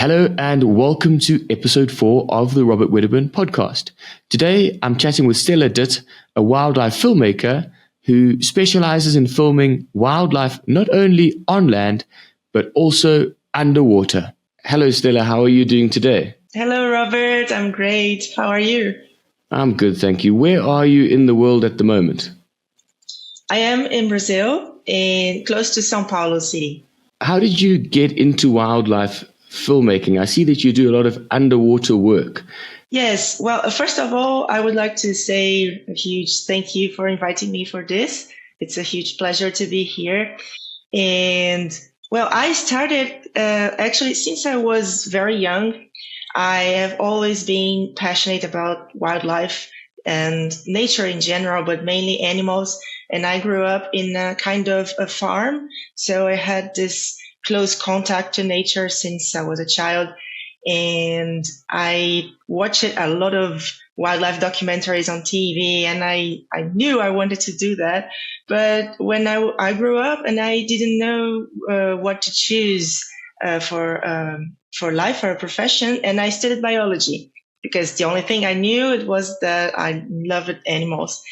Hello and welcome to episode 4 of the Robert Wedderburn podcast. Today I'm chatting with Stella Ditt, a wildlife filmmaker who specialises in filming wildlife not only on land but also underwater. Hello Stella, how are you doing today? Hello Robert, I'm great. How are you? I'm good, thank you. Where are you in the world at the moment? I am in Brazil, close to São Paulo city. How did you get into wildlife filmmaking? I see that you do a lot of underwater work. Yes, well, first of all, I would like to say a huge thank you for inviting me for this. It's a huge pleasure to be here. And well, I started actually since I was very young. I have always been passionate about wildlife and nature in general, but mainly animals. And I grew up in a kind of a farm. So I had this close contact to nature since I was a child. And I watched a lot of wildlife documentaries on TV, and I knew I wanted to do that. But when I grew up and I didn't know what to choose for life or a profession, and I studied biology because the only thing I knew it was that I loved animals.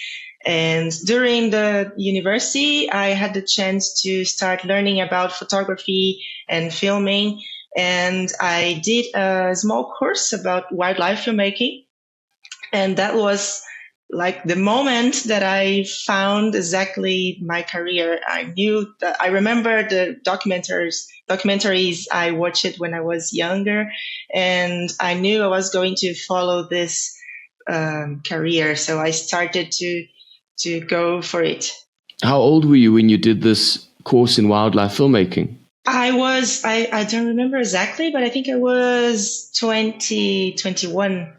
And during the university, I had the chance to start learning about photography and filming. And I did a small course about wildlife filmmaking. And that was like the moment that I found exactly my career. I remember the documentaries I watched when I was younger, and I knew I was going to follow this career. So I started to go for it. How old were you when you did this course in wildlife filmmaking? I don't remember exactly, but I think it was 21,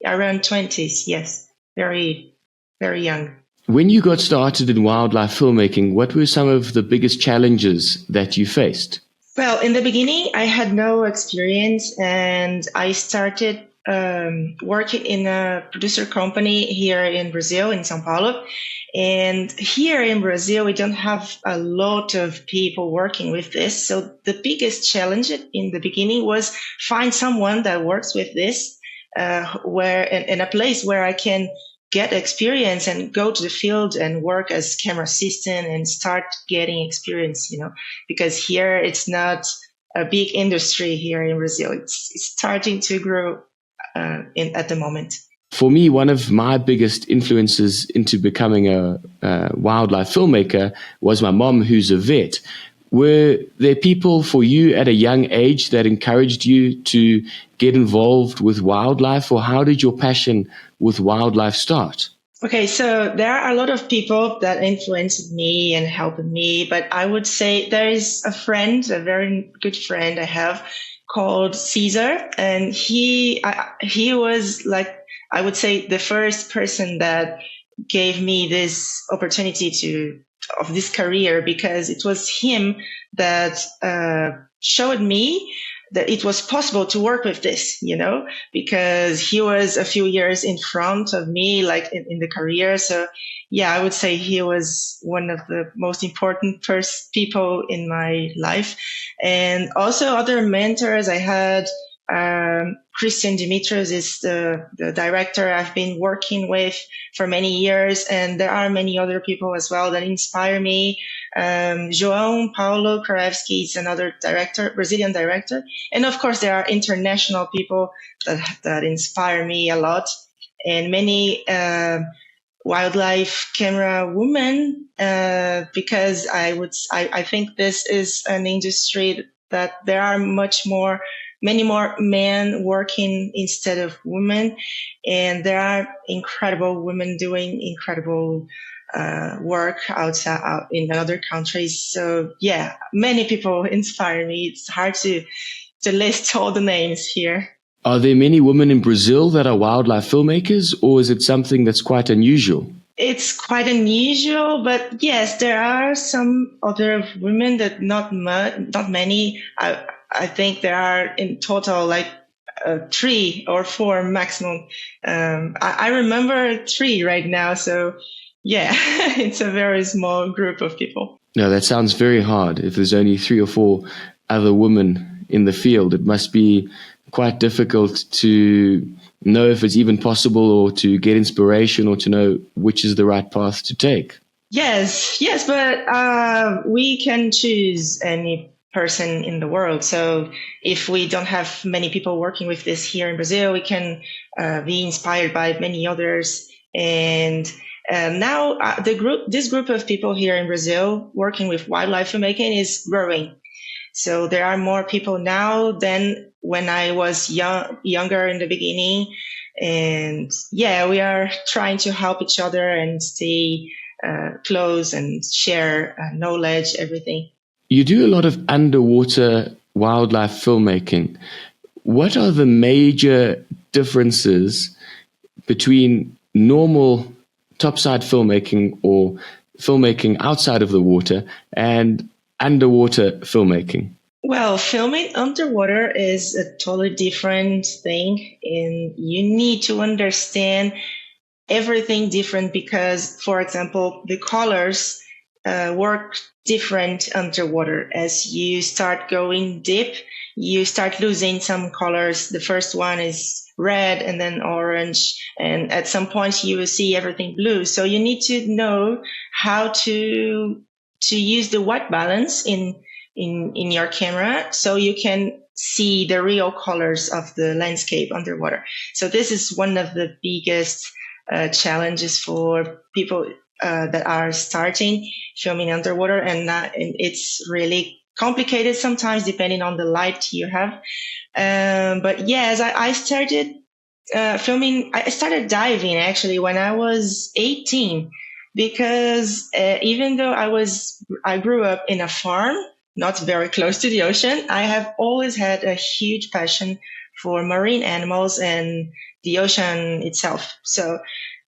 around 20s. Yes. Very, very young. When you got started in wildlife filmmaking, what were some of the biggest challenges that you faced? Well, in the beginning, I had no experience, and I started working in a producer company here in Brazil, in São Paulo. And here in Brazil, we don't have a lot of people working with this. So the biggest challenge in the beginning was find someone that works with this, where in a place where I can get experience and go to the field and work as camera assistant and start getting experience, because here it's not a big industry here in Brazil. It's starting to grow at the moment. For me, one of my biggest influences into becoming a wildlife filmmaker was my mom, who's a vet. Were there people for you at a young age that encouraged you to get involved with wildlife, or how did your passion with wildlife start? Okay, so there are a lot of people that influenced me and helped me, but I would say there is a very good friend I have called Caesar, and he was like, I would say, the first person that gave me this opportunity of this career, because it was him that showed me that it was possible to work with this, because he was a few years in front of me, like in the career. So yeah, I would say he was one of the most important first people in my life. And also other mentors I had. Christian Dimitrios is the director I've been working with for many years, and there are many other people as well that inspire me. João Paulo Krawski is another director, Brazilian director, and of course there are international people that inspire me a lot, and many wildlife camera women, because I think this is an industry that there are many more men working instead of women. And there are incredible women doing incredible work out in other countries. So yeah, many people inspire me. It's hard to list all the names here. Are there many women in Brazil that are wildlife filmmakers, or is it something that's quite unusual? It's quite unusual, but yes, there are some other women that not many. I think there are in total like 3 or 4 maximum. I remember 3 right now. So yeah, it's a very small group of people. No, that sounds very hard if there's only 3 or 4 other women in the field. It must be quite difficult to know if it's even possible, or to get inspiration, or to know which is the right path to take. Yes, but we can choose any person in the world. So if we don't have many people working with this here in Brazil, we can be inspired by many others. And now this group of people here in Brazil working with wildlife filmmaking is growing. So there are more people now than when I was younger in the beginning. And yeah, we are trying to help each other and stay close and share knowledge, everything. You do a lot of underwater wildlife filmmaking. What are the major differences between normal topside filmmaking, or filmmaking outside of the water, and underwater filmmaking? Well, filming underwater is a totally different thing, and you need to understand everything different because, for example, the colors work different underwater. As you start going deep, you start losing some colors. The first one is red and then orange, and at some point you will see everything blue. So you need to know how to use the white balance in your camera so you can see the real colors of the landscape underwater. So this is one of the biggest challenges for people that are starting filming underwater, and it's really complicated sometimes depending on the light you have. But yes, I started filming. I started diving actually when I was 18, because even though I grew up in a farm, not very close to the ocean, I have always had a huge passion for marine animals and the ocean itself. So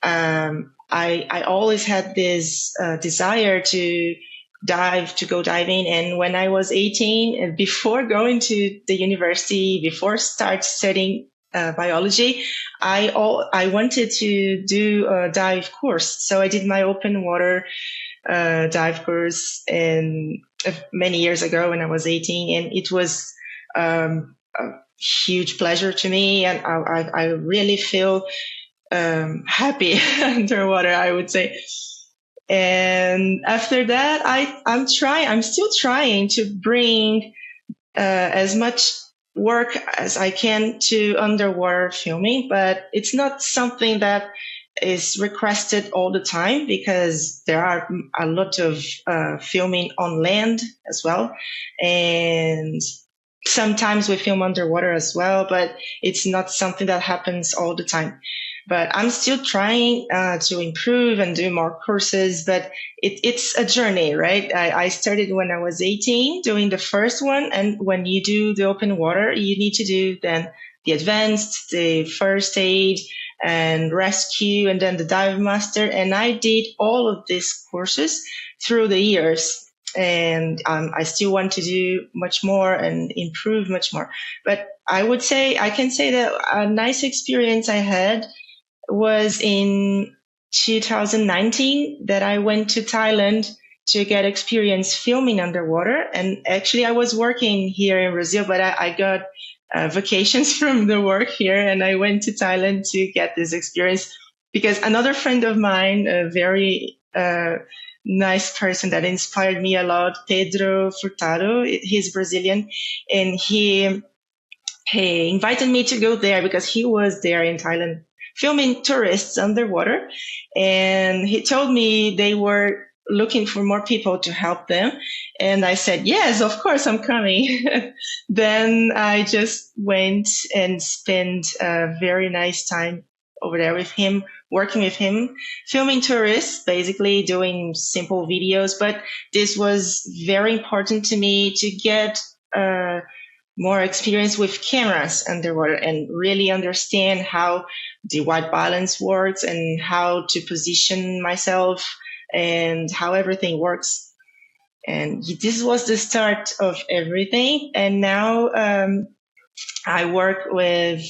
I always had this desire to go diving. And when I was 18, before going to the university, before start studying biology, I wanted to do a dive course. So I did my open water dive course and many years ago when I was 18, and it was a huge pleasure to me, and I really feel happy underwater, I would say. And after that, I'm still trying to bring as much work as I can to underwater filming, but it's not something that is requested all the time because there are a lot of filming on land as well. And sometimes we film underwater as well, but it's not something that happens all the time. But I'm still trying to improve and do more courses, but it's a journey, right? I started when I was 18 doing the first one. And when you do the open water, you need to do then the advanced, the first aid and rescue, and then the dive master. And I did all of these courses through the years. And I still want to do much more and improve much more. But I can say that a nice experience I had was in 2019 that I went to Thailand to get experience filming underwater. And actually I was working here in Brazil, but I got vacations from the work here, and I went to Thailand to get this experience because another friend of mine, a very nice person that inspired me a lot, Pedro Furtado, he's Brazilian, and he invited me to go there because he was there in Thailand filming tourists underwater. And he told me they were looking for more people to help them. And I said, yes, of course, I'm coming. Then I just went and spent a very nice time over there with him, working with him, filming tourists, basically doing simple videos. But this was very important to me to get more experience with cameras underwater and really understand how the white balance works and how to position myself and how everything works. And this was the start of everything. And now I work with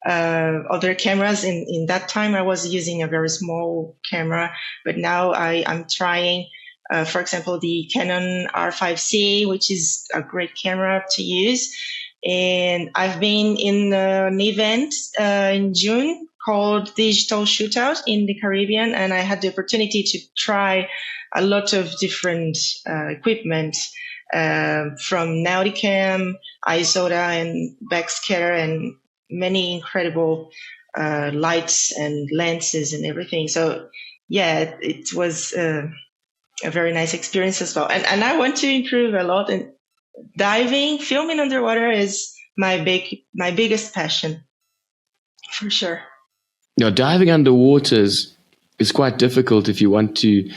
other cameras. In that time, I was using a very small camera, but now I'm trying, for example, the Canon R5C, which is a great camera to use. And I've been in an event in June called Digital Shootout in the Caribbean, and I had the opportunity to try a lot of different equipment from Nauticam, Isoda, and backscatter, and many incredible lights and lenses and everything. So yeah, it was a very nice experience as well. And I want to improve a lot. And diving, filming underwater is my biggest passion, for sure. Now, diving underwater is quite difficult if you want to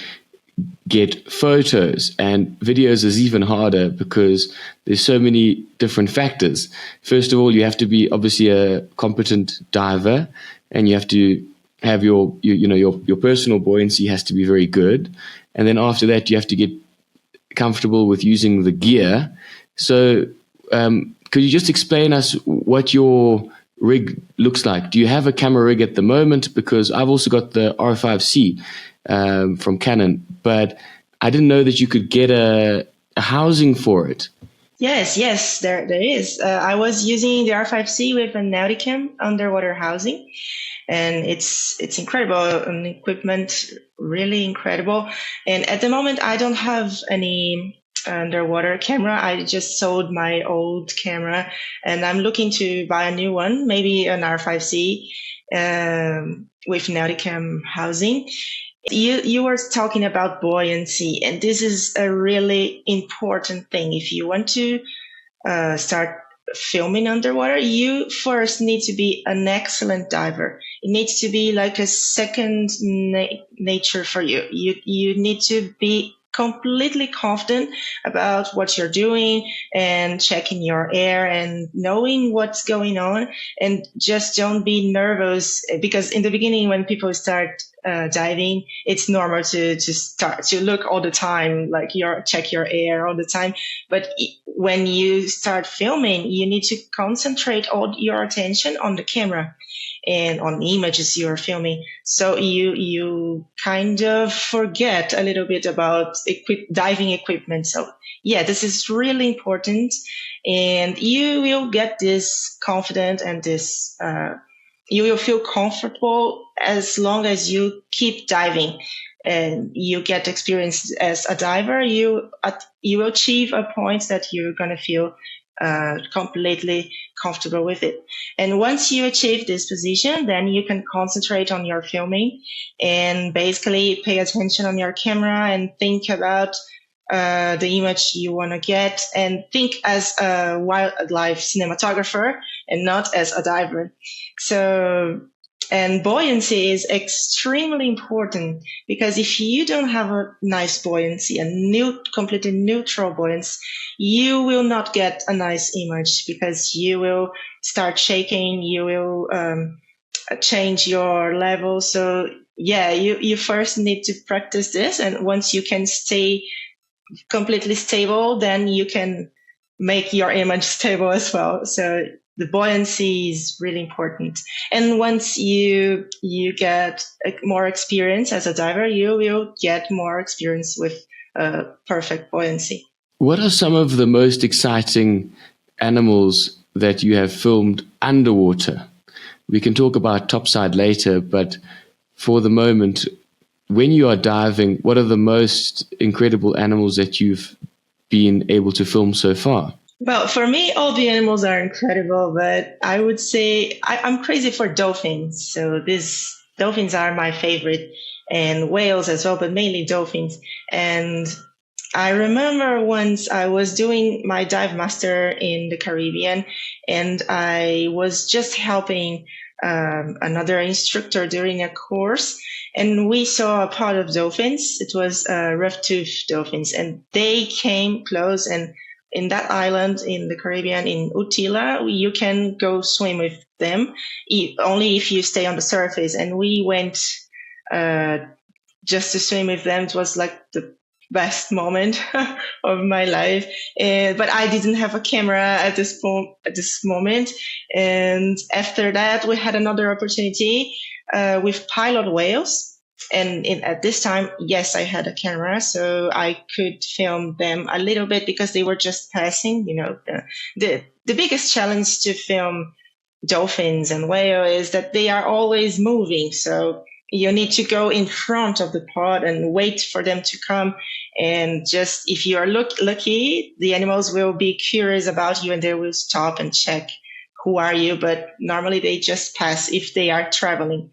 get photos, and videos is even harder because there's so many different factors. First of all, you have to be obviously a competent diver, and you have to have your personal buoyancy has to be very good. And then after that, you have to get comfortable with using the gear. So could you just explain us what your rig looks like? Do you have a camera rig at the moment? Because I've also got the R5C from Canon, but I didn't know that you could get a housing for it. Yes, there is. I was using the R5C with a Nauticam underwater housing, and it's incredible. An equipment, really incredible. And at the moment, I don't have any underwater camera. I just sold my old camera, and I'm looking to buy a new one, maybe an R5C with Nauticam housing. You were talking about buoyancy, and this is a really important thing. If you want to start filming underwater, you first need to be an excellent diver. It needs to be like a second nature for you. You need to be completely confident about what you're doing and checking your air and knowing what's going on, and just don't be nervous, because in the beginning when people start diving, it's normal to start to look all the time, like check your air all the time. But when you start filming, you need to concentrate all your attention on the camera and on the images you're filming. So you kind of forget a little bit about diving equipment. So yeah, this is really important, and you will get this confident and this you will feel comfortable as long as you keep diving and you get experience as a diver. You will achieve a point that you're going to feel completely comfortable with it. And once you achieve this position, then you can concentrate on your filming and basically pay attention on your camera and think about the image you want to get, and think as a wildlife cinematographer and not as a diver. So, and buoyancy is extremely important, because if you don't have a nice buoyancy, completely neutral buoyancy, you will not get a nice image, because you will start shaking, you will change your level. So yeah, you first need to practice this, and once you can stay completely stable, then you can make your image stable as well. So the buoyancy is really important. And once you get more experience as a diver, you will get more experience with perfect buoyancy. What are some of the most exciting animals that you have filmed underwater? We can talk about topside later, but for the moment, when you are diving, what are the most incredible animals that you've been able to film so far? Well, for me, all the animals are incredible, but I would say I'm crazy for dolphins. So these dolphins are my favorite, and whales as well, but mainly dolphins. And I remember once I was doing my dive master in the Caribbean, and I was just helping another instructor during a course, and we saw a pod of dolphins. It was rough-toothed dolphins, and they came close. And in that island in the Caribbean, in Utila, you can go swim with them only if you stay on the surface. And we went just to swim with them. It was like the best moment of my life. But I didn't have a camera at this moment. And after that, we had another opportunity with pilot whales. And at this time, yes, I had a camera, so I could film them a little bit because they were just passing. the biggest challenge to film dolphins and whale is that they are always moving. So you need to go in front of the pod and wait for them to come. And just if you are lucky, the animals will be curious about you and they will stop and check who are you. But normally they just pass if they are traveling.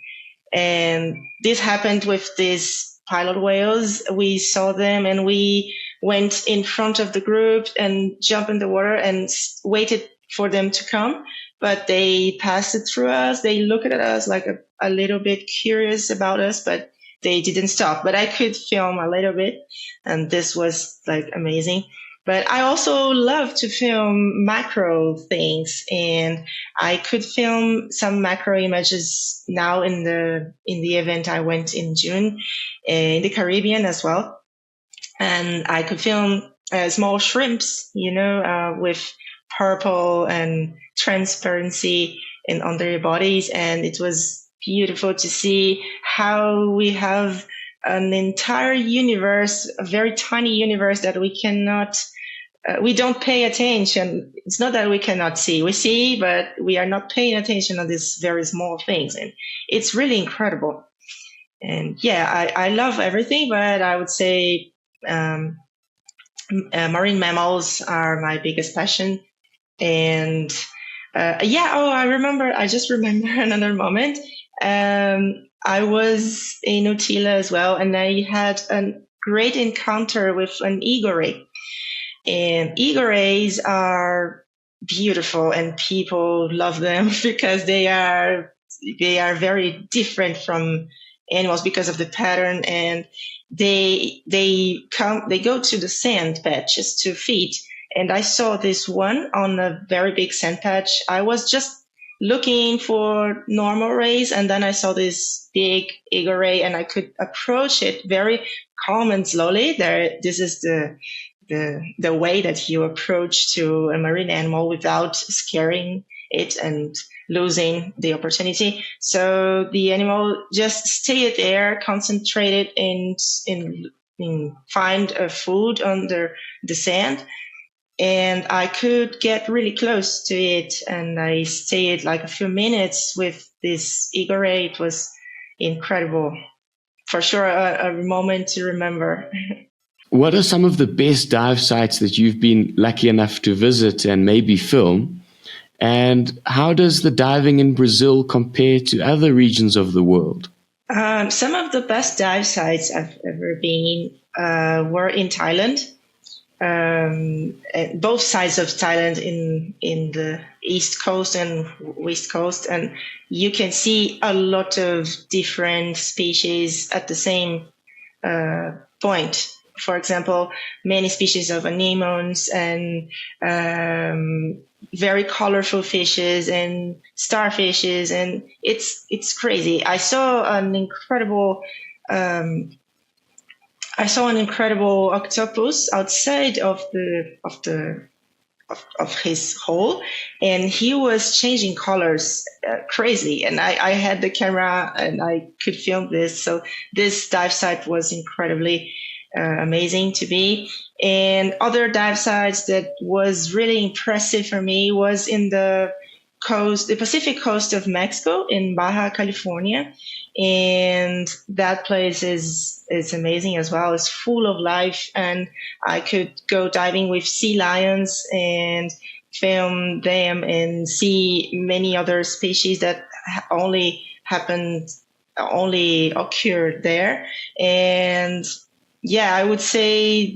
And this happened with these pilot whales. We saw them and we went in front of the group and jumped in the water and waited for them to come. But they passed it through us. They looked at us like a little bit curious about us, but they didn't stop. But I could film a little bit, and this was like amazing. But I also love to film macro things, and I could film some macro images now in the event I went in June in the Caribbean as well. And I could film small shrimps, with purple and transparency on their bodies. And it was beautiful to see how we have an entire universe, a very tiny universe that we don't pay attention. It's not that we cannot see. We see, but we are not paying attention on these very small things. And it's really incredible. And yeah, I love everything, but I would say marine mammals are my biggest passion. And I just remember another moment. I was in Utila as well, and I had a great encounter with an eagle ray. And eagle rays are beautiful, and people love them because they are very different from animals because of the pattern, and they go to the sand patches to feed. And I saw this one on a very big sand patch. I was just looking for normal rays, and then I saw this big eagle ray, and I could approach it very calm and slowly. This is the way that you approach to a marine animal without scaring it and losing the opportunity. So the animal just stayed there, concentrated in find a food under the sand. And I could get really close to it, and I stayed like a few minutes with this eagle ray. It was incredible. For sure, a moment to remember. What are some of the best dive sites that you've been lucky enough to visit and maybe film? And how does the diving in Brazil compare to other regions of the world? Some of the best dive sites I've ever been were in Thailand. Both sides of Thailand in the east coast and west coast, and you can see a lot of different species at the same point. For example, many species of anemones and very colorful fishes and starfishes, and it's crazy. I saw an incredible octopus outside of his hole, and he was changing colors crazy. And I had the camera and I could film this. So this dive site was incredibly amazing to be. And other dive sites that was really impressive for me was in the Pacific coast of Mexico in Baja California. And that place is amazing as well. It's full of life, and I could go diving with sea lions and film them and see many other species that only occurred there. And yeah, I would say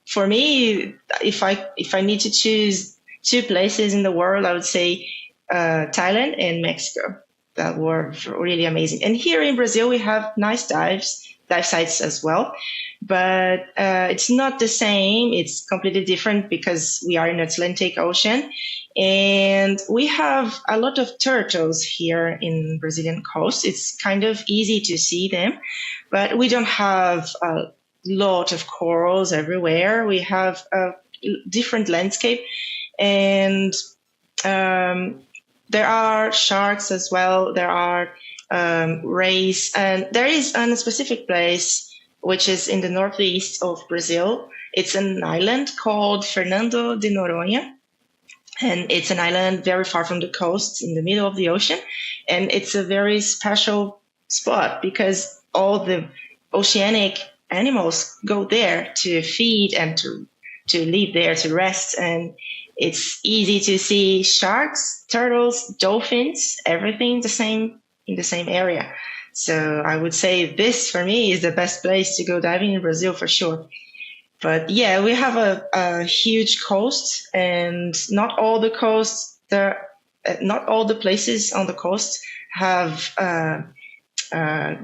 for me, if I need to choose two places in the world, I would say Thailand and Mexico. That were really amazing. And here in Brazil, we have nice dive sites as well, but it's not the same. It's completely different because we are in the Atlantic Ocean, and we have a lot of turtles here in Brazilian coast. It's kind of easy to see them, but we don't have a lot of corals everywhere. We have a different landscape, and there are sharks as well. There are rays, and there is a specific place which is in the northeast of Brazil. It's an island called Fernando de Noronha, And it's an island very far from the coast in the middle of the ocean. And it's a very special spot because all the oceanic animals go there to feed and to live there, to rest. And it's easy to see sharks, turtles, dolphins, everything the same in the same area. So I would say this for me is the best place to go diving in Brazil for sure. But yeah, we have a huge coast, and not all the coasts there, not all the places on the coast have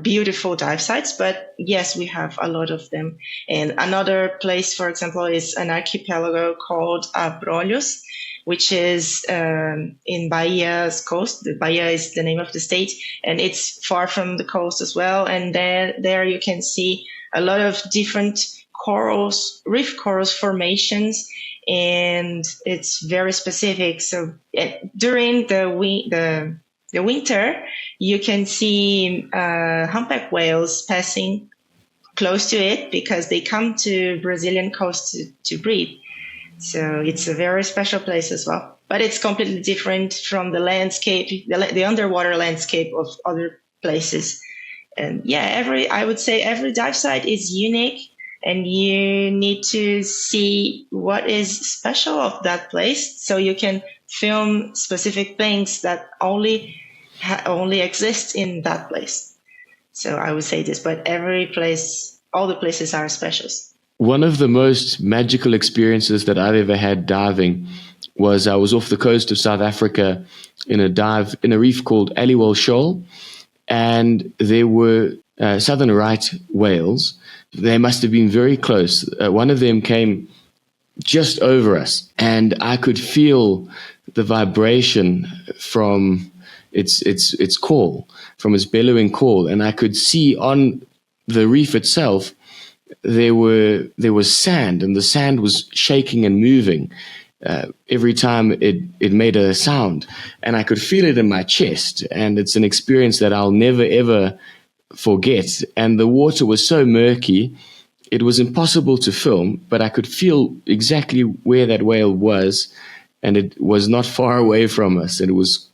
beautiful dive sites, but yes, we have a lot of them. And another place, for example, is an archipelago called Abrolhos, which is in Bahia's coast. Bahia is the name of the state, and it's far from the coast as well. And there you can see a lot of different corals, reef corals formations, and it's very specific. So during the winter, you can see humpback whales passing close to it because they come to Brazilian coast to breed. So it's a very special place as well. But it's completely different from the landscape, the underwater landscape of other places. And yeah, I would say every dive site is unique, and you need to see what is special of that place so you can film specific things that only exist in that place. So I would say this, but every place, all the places are special. One of the most magical experiences that I've ever had diving was I was off the coast of South Africa in a dive in a reef called Aliwal Shoal, and there were southern right whales. They must have been very close. One of them came just over us, and I could feel the vibration from its call, from its bellowing call, and I could see on the reef itself there was sand, and the sand was shaking and moving every time it made a sound, and I could feel it in my chest. And it's an experience that I'll never ever forget. And the water was so murky, it was impossible to film, but I could feel exactly where that whale was, and it was not far away from us. It was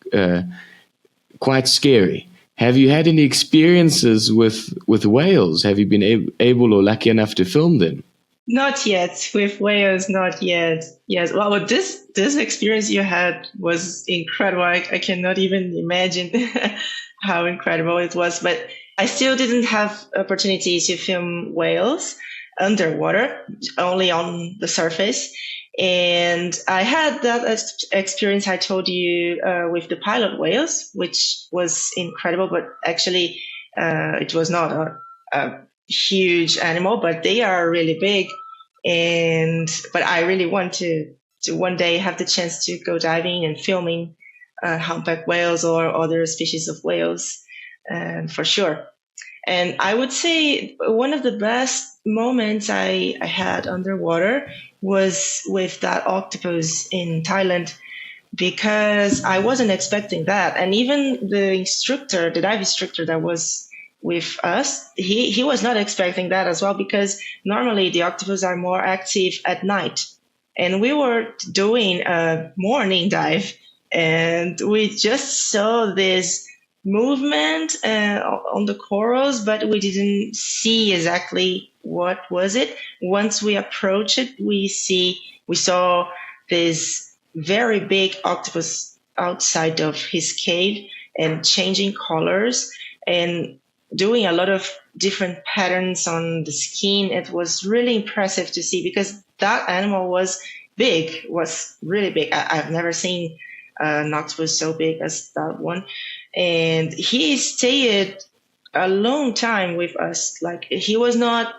quite scary. Have you had any experiences with whales? Have you been able or lucky enough to film them? Not yet. With whales, not yet. Yes. Well, this experience you had was incredible. I cannot even imagine how incredible it was. But I still didn't have opportunity to film whales underwater, only on the surface. And I had that experience I told you with the pilot whales, which was incredible. But actually, it was not a huge animal, but they are really big. But I really want to one day have the chance to go diving and filming humpback whales or other species of whales, for sure. And I would say one of the best moments I had underwater was with that octopus in Thailand, because I wasn't expecting that. And even the dive instructor that was with us, he was not expecting that as well, because normally the octopus are more active at night. And we were doing a morning dive, and we just saw this movement on the corals, but we didn't see exactly what was it. Once we approached it, we saw this very big octopus outside of his cave and changing colors and doing a lot of different patterns on the skin. It was really impressive to see, because that animal was really big. I've never seen an octopus so big as that one. And he stayed a long time with us. Like, he was not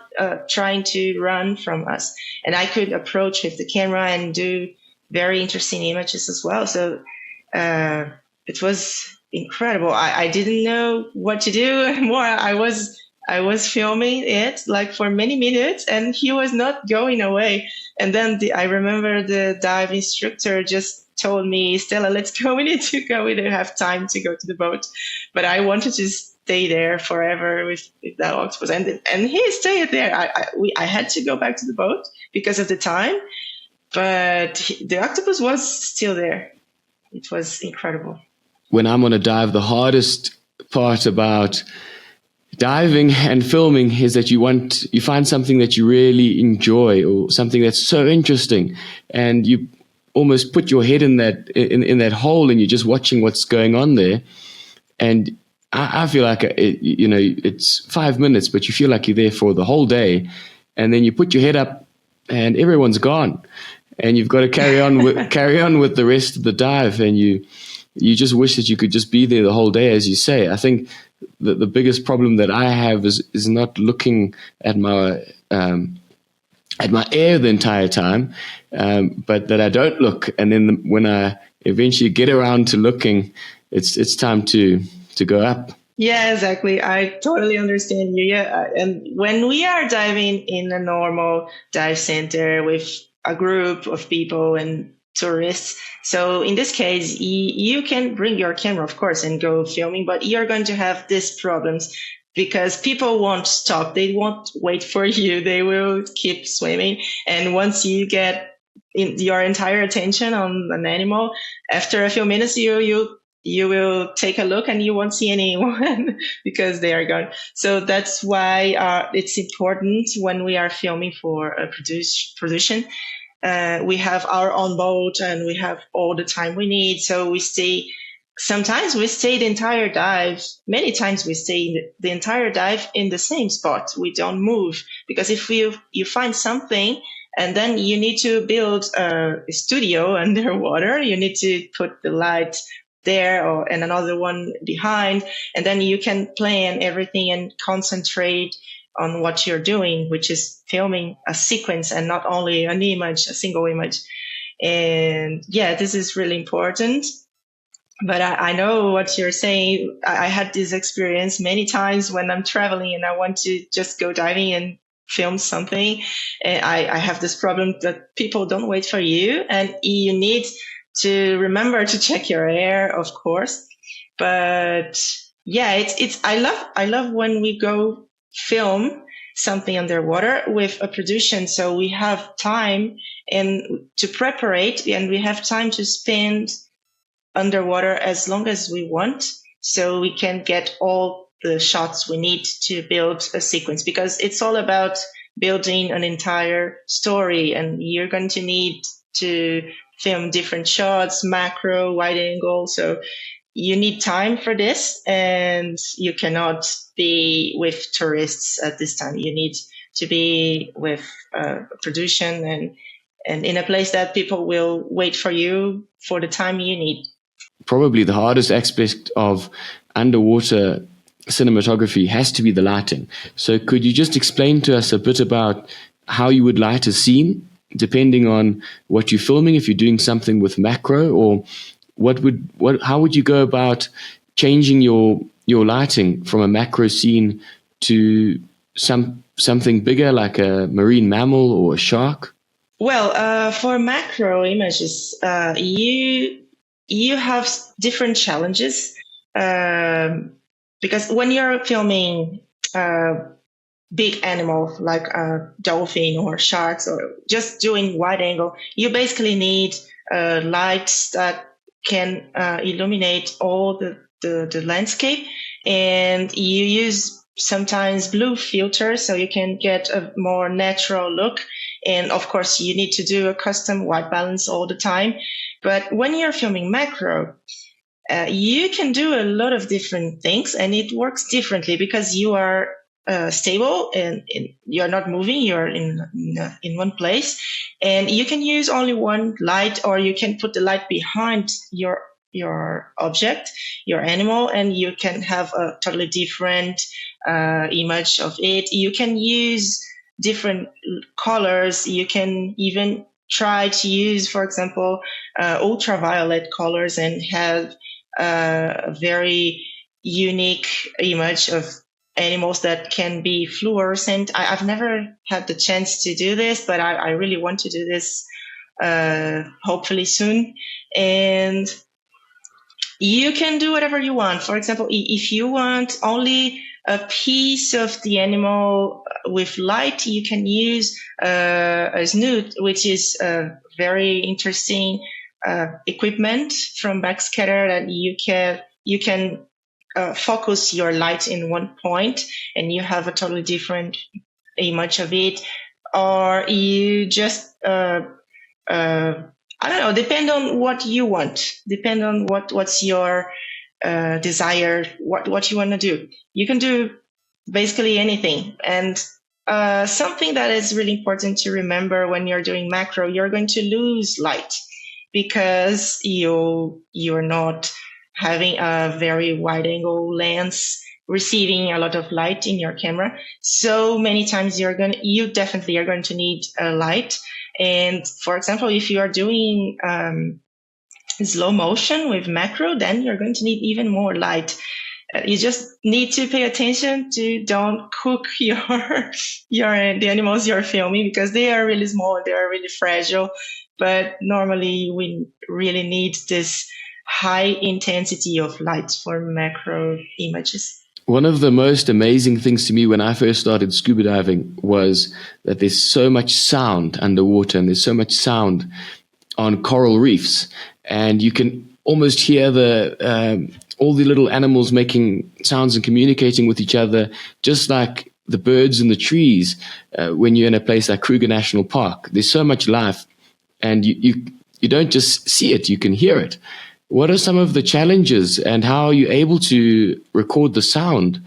trying to run from us. And I could approach with the camera and do very interesting images as well. So it was incredible. I didn't know what to do more. I was filming it like for many minutes, and he was not going away. And then I remember the dive instructor just told me, "Stella, let's go. We need to go. We don't have time to go to the boat." But I wanted to stay there forever with that octopus, and he stayed there. I had to go back to the boat because of the time. but the octopus was still there. It was incredible. When I'm on a dive, the hardest part about diving and filming is that you find something that you really enjoy, or something that's so interesting, and you almost put your head in that hole, and you're just watching what's going on there. And I feel like it's 5 minutes, but you feel like you're there for the whole day. And then you put your head up, and everyone's gone, and you've got to carry on with the rest of the dive, and you just wish that you could just be there the whole day, as you say. I think the biggest problem that I have is not looking at my air the entire time, but that I don't look, and then when I eventually get around to looking, it's time to go up. Yeah, exactly. I totally understand you. Yeah, and when we are diving in a normal dive center with a group of people and tourists, so in this case, you can bring your camera, of course, and go filming, but you're going to have these problems because people won't stop. They won't wait for you. They will keep swimming. And once you get your entire attention on an animal, after a few minutes, you will take a look and you won't see anyone because they are gone. So that's why it's important when we are filming for a production. We have our own boat and we have all the time we need. So sometimes we stay the entire dive. Many times we stay the entire dive in the same spot. We don't move because if you find something and then you need to build a studio underwater, you need to put the light there and another one behind, and then you can plan everything and concentrate on what you're doing, which is filming a sequence and not only an image, a single image. And yeah, this is really important. But I know what you're saying. I had this experience many times when I'm traveling and I want to just go diving and film something. And I have this problem that people don't wait for you, and you need to remember to check your air, of course. But yeah, it's I love when we go film something underwater with a production, so we have time and to preparate, and we have time to spend underwater as long as we want, so we can get all the shots we need to build a sequence, because it's all about building an entire story, and you're going to need to film different shots, macro, wide angle. So you need time for this, and you cannot be with tourists at this time. You need to be with production and in a place that people will wait for you for the time you need. Probably the hardest aspect of underwater cinematography has to be the lighting. So could you just explain to us a bit about how you would light a scene, depending on what you're filming, if you're doing something with macro, or how would you go about changing your lighting from a macro scene to something bigger, like a marine mammal or a shark? Well, for macro images, you have different challenges, because when you're filming big animals like a dolphin or sharks, or just doing wide angle, you basically need lights that can illuminate all the landscape, and you use sometimes blue filters so you can get a more natural look. And of course, you need to do a custom white balance all the time. But when you're filming macro, you can do a lot of different things, and it works differently because you are stable and you're not moving. You're in one place, and you can use only one light, or you can put the light behind your object, your animal, and you can have a totally different image of it. You can use different colors. You can even try to use, for example, ultraviolet colors and have a very unique image of animals that can be fluorescent. I've never had the chance to do this, but I really want to do this hopefully soon. And you can do whatever you want. For example, if you want only a piece of the animal with light, you can use a snoot, which is a very interesting equipment from Backscatter that you can focus your light in one point and you have a totally different image of it. Or you just I don't know, depend on what you want, depend on what's your desire, what you want to do. You can do basically anything. And something that is really important to remember when you're doing macro, you're going to lose light because you're not having a very wide angle lens receiving a lot of light in your camera. So many times you definitely are going to need a light. And for example, if you are doing slow motion with macro, then you're going to need even more light. You just need to pay attention to don't cook the animals you're filming, because they are really small, they are really fragile. But normally we really need this high intensity of light for macro images. One of the most amazing things to me when I first started scuba diving was that there's so much sound underwater, and there's so much sound on coral reefs, and you can almost hear all the little animals making sounds and communicating with each other, just like the birds in the trees when you're in a place like Kruger National Park. There's so much life, and you don't just see it, you can hear it. What are some of the challenges, and how are you able to record the sound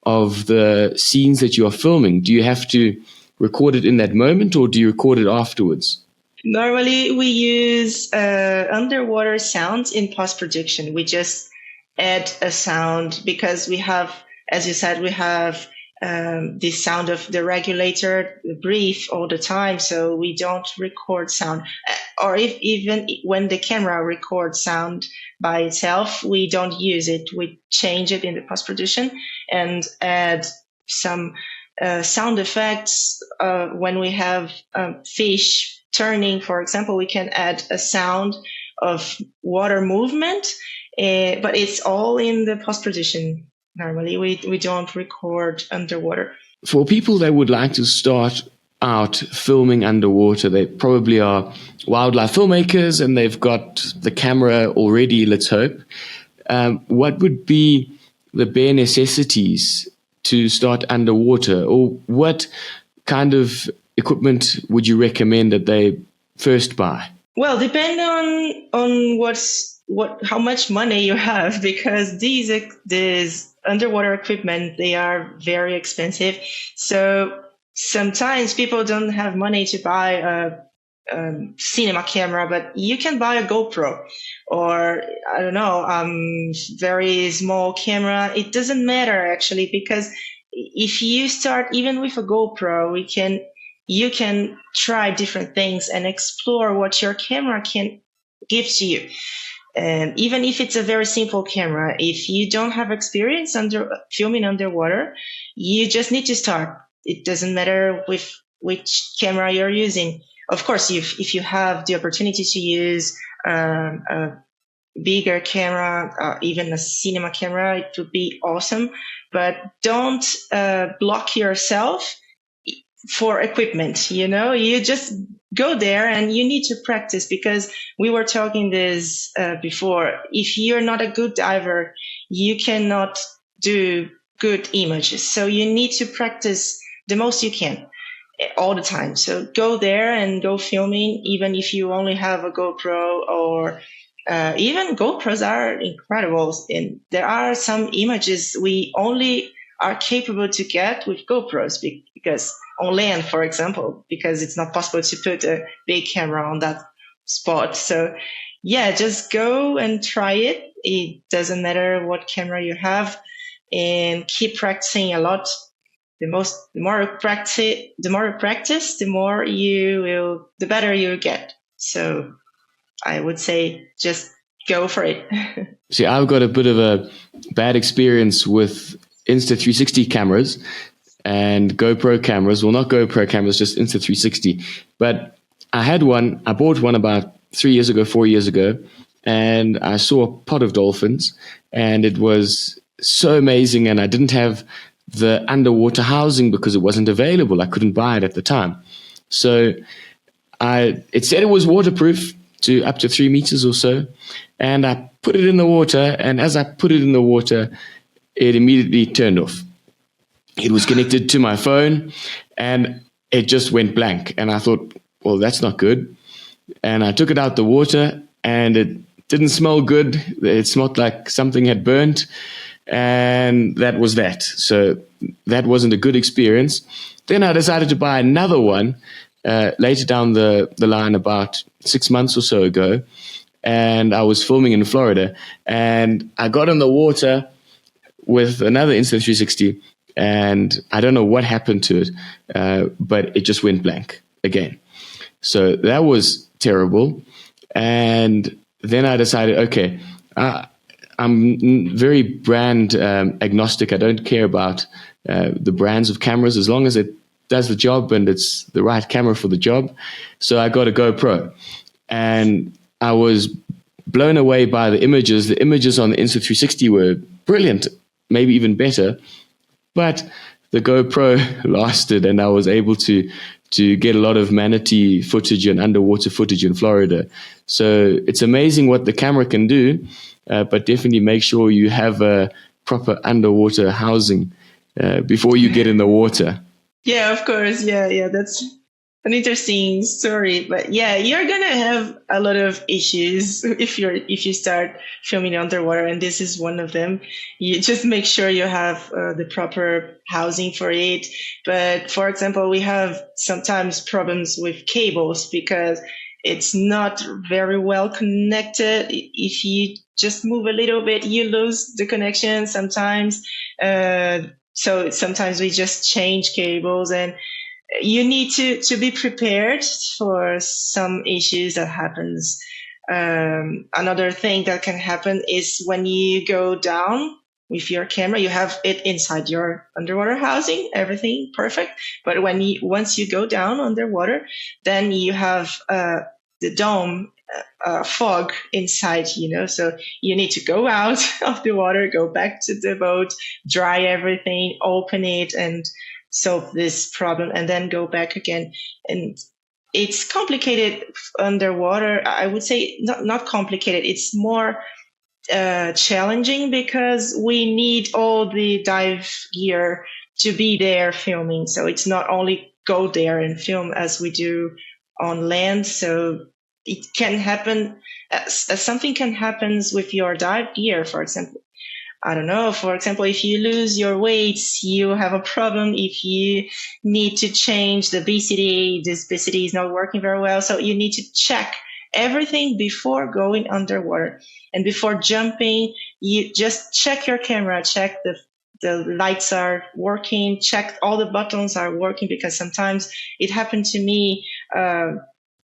of the scenes that you are filming? Do you have to record it in that moment, or do you record it afterwards? Normally, we use underwater sounds in post-production. We just add a sound because we have, as you said, we have the sound of the regulator breathe all the time, so we don't record sound. Or even when the camera records sound by itself, we don't use it. We change it in the post-production and add some sound effects. When we have fish turning, for example, we can add a sound of water movement, but it's all in the post-production. Normally, we don't record underwater. For people that would like to start out filming underwater, they probably are wildlife filmmakers and they've got the camera already, let's hope. What would be the bare necessities to start underwater, or what kind of equipment would you recommend that they first buy? Well, depend on how much money you have, because these underwater equipment, they are very expensive. So sometimes people don't have money to buy a cinema camera, but you can buy a GoPro or I don't know, very small camera. It doesn't matter actually, because if you start even with a GoPro, you can try different things and explore what your camera can give to you. And even if it's a very simple camera, if you don't have experience filming underwater, you just need to start. It doesn't matter with which camera you're using. Of course, if you have the opportunity to use a bigger camera, even a cinema camera, it would be awesome. But don't block yourself for equipment. You just go there and you need to practice, because we were talking this before. If you're not a good diver, you cannot do good images. So you need to practice the most you can all the time. So go there and go filming, even if you only have a GoPro, or even GoPros are incredible. And there are some images we only are capable to get with GoPros, because on land, for example, because it's not possible to put a big camera on that spot. So yeah, just go and try it. It doesn't matter what camera you have, and keep practicing a lot. The more you practice, the better you get. So I would say just go for it. See, I've got a bit of a bad experience with Insta360 cameras and GoPro cameras. Well, not GoPro cameras, just Insta360. But I bought one about 4 years ago, and I saw a pod of dolphins, and it was so amazing, and I didn't have the underwater housing because it wasn't available. I couldn't buy it at the time. So it said it was waterproof to up to 3 meters or so. And I put it in the water. And as I put it in the water, it immediately turned off. It was connected to my phone and it just went blank. And I thought, well, that's not good. And I took it out the water and it didn't smell good. It smelled like something had burnt. And that was that. So that wasn't a good experience. Then I decided to buy another one later down the line, about 6 months or so ago. And I was filming in Florida. And I got in the water with another Insta360. And I don't know what happened to it, but it just went blank again. So that was terrible. And then I decided, okay, I'm very brand agnostic. I don't care about the brands of cameras as long as it does the job and it's the right camera for the job. So I got a GoPro. And I was blown away by the images. The images on the Insta360 were brilliant, maybe even better. But the GoPro lasted, and I was able to get a lot of manatee footage and underwater footage in Florida. So it's amazing what the camera can do, but definitely make sure you have a proper underwater housing before you get in the water. Yeah, of course. Yeah. That's an interesting story, but yeah, you're gonna have a lot of issues if you start filming underwater, and this is one of them. You just make sure you have the proper housing for it. But for example, we have sometimes problems with cables because it's not very well connected. If you just move a little bit, you lose the connection sometimes. So sometimes we just change cables, and you need to be prepared for some issues that happens. Another thing that can happen is when you go down with your camera, you have it inside your underwater housing, everything perfect. But once you go down underwater, then you have the dome fog inside, so you need to go out of the water, go back to the boat, dry everything, open it, and solve this problem, and then go back again. And it's complicated underwater. I would say not complicated. It's more challenging because we need all the dive gear to be there filming. So it's not only go there and film as we do on land. So it can happen, something can happen with your dive gear, for example. I don't know, for example, if you lose your weights, you have a problem. If you need to change the BCD, this BCD is not working very well. So you need to check everything before going underwater. And before jumping, you just check your camera, check the lights are working, check all the buttons are working, because sometimes it happened to me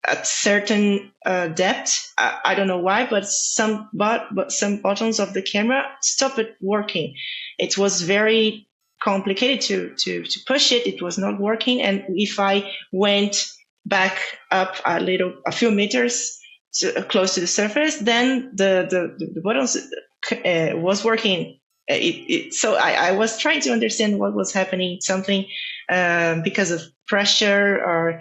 at certain depth. I don't know why, but some buttons of the camera stopped working. It was very complicated to push it. It was not working. And if I went back up a few meters close to the surface, then the buttons was working. So I was trying to understand what was happening, something because of pressure or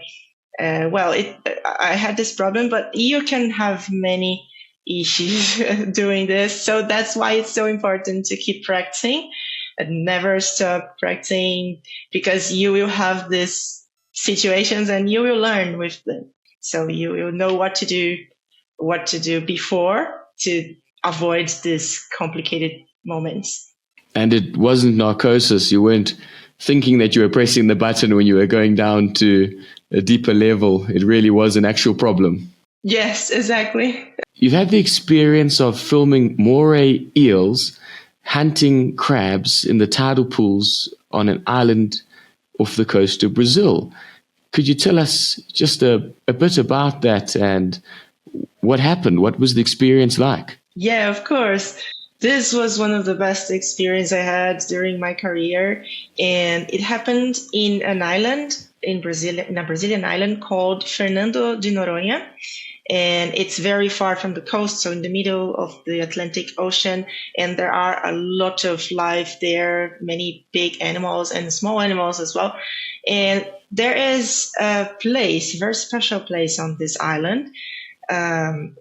I had this problem, but you can have many issues doing this. So that's why it's so important to keep practicing and never stop practicing, because you will have these situations and you will learn with them. So you will know what to do before to avoid these complicated moments. And it wasn't narcosis. You weren't thinking that you were pressing the button when you were going down to a deeper level. It really was an actual problem. Yes, exactly. You've had the experience of filming moray eels hunting crabs in the tidal pools on an island off the coast of Brazil. Could you tell us just a bit about that and what happened? What was the experience like? Yeah, of course. This was one of the best experiences I had during my career, and it happened in an island in Brazil, in a Brazilian island called Fernando de Noronha. and it's very far from the coast, so in the middle of the Atlantic Ocean, and there are a lot of life there, many big animals and small animals as well. And there is a place, very special place on this island,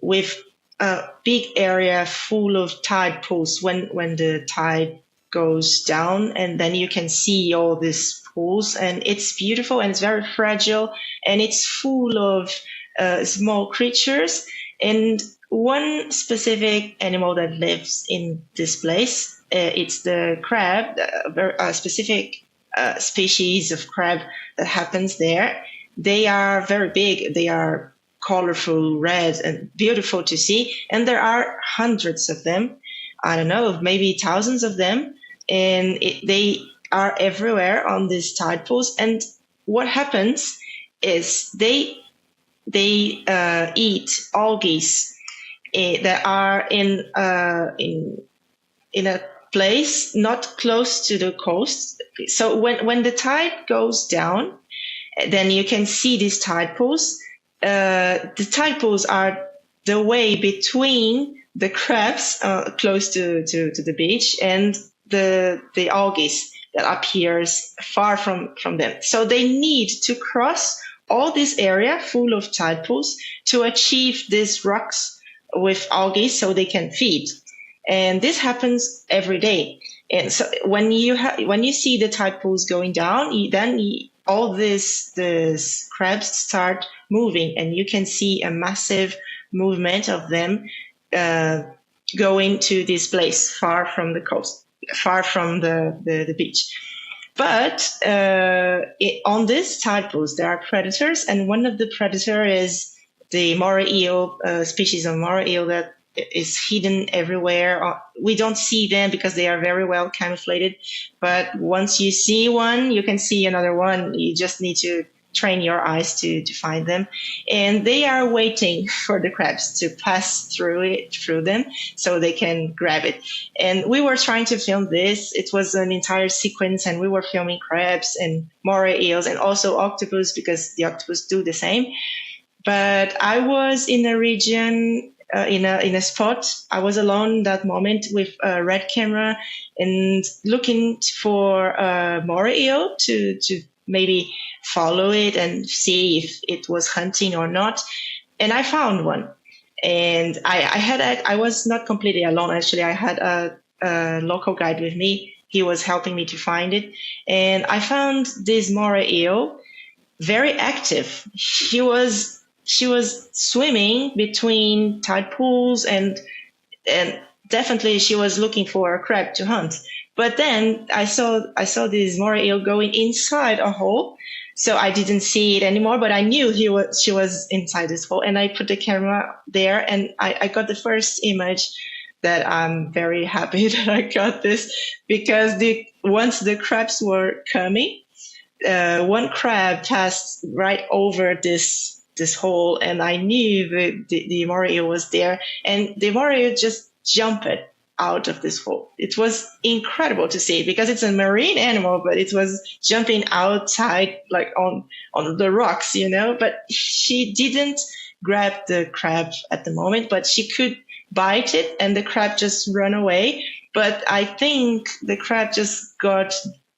with a big area full of tide pools when the tide goes down, and then you can see all these pools, and it's beautiful and it's very fragile, and it's full of small creatures. And one specific animal that lives in this place, it's the crab, a specific species of crab that happens there. They are very big. They are colorful, red, and beautiful to see. And there are hundreds of them. I don't know, maybe thousands of them. And they are everywhere on these tide pools. And what happens is they eat algae that are in a place not close to the coast. So when the tide goes down, then you can see these tide pools. The tide pools are the way between the crabs close to the beach and the algae that appears far from them. So they need to cross all this area full of tide pools to achieve these rocks with algae so they can feed. And this happens every day. And so when you see the tide pools going down, all these crabs start moving, and you can see a massive movement of them going to this place far from the coast, far from the beach. But on these tide pools, there are predators, and one of the predators is the moray eel, species of moray eel that is hidden everywhere. We don't see them because they are very well camouflated. But once you see one, you can see another one. You just need to train your eyes to find them. And they are waiting for the crabs to pass through them so they can grab it. And we were trying to film this. It was an entire sequence, and we were filming crabs and moray eels and also octopus, because the octopus do the same. But I was in a region, in a spot. I was alone that moment with a red camera and looking for a moray eel to maybe follow it and see if it was hunting or not. And I found one. And I was not completely alone, actually. I had a local guide with me. He was helping me to find it. And I found this moray eel very active. She was swimming between tide pools, and definitely she was looking for a crab to hunt. But then I saw this moray eel going inside a hole, so I didn't see it anymore. But I knew she was inside this hole, and I put the camera there, and I got the first image that I'm very happy that I got this, because once the crabs were coming, one crab passed right over this hole, and I knew the moray eel was there, and the moray eel just jumped out of this hole. It was incredible to see, because it's a marine animal, but it was jumping outside, like on the rocks, but she didn't grab the crab at the moment, but she could bite it, and the crab just ran away. But I think the crab just got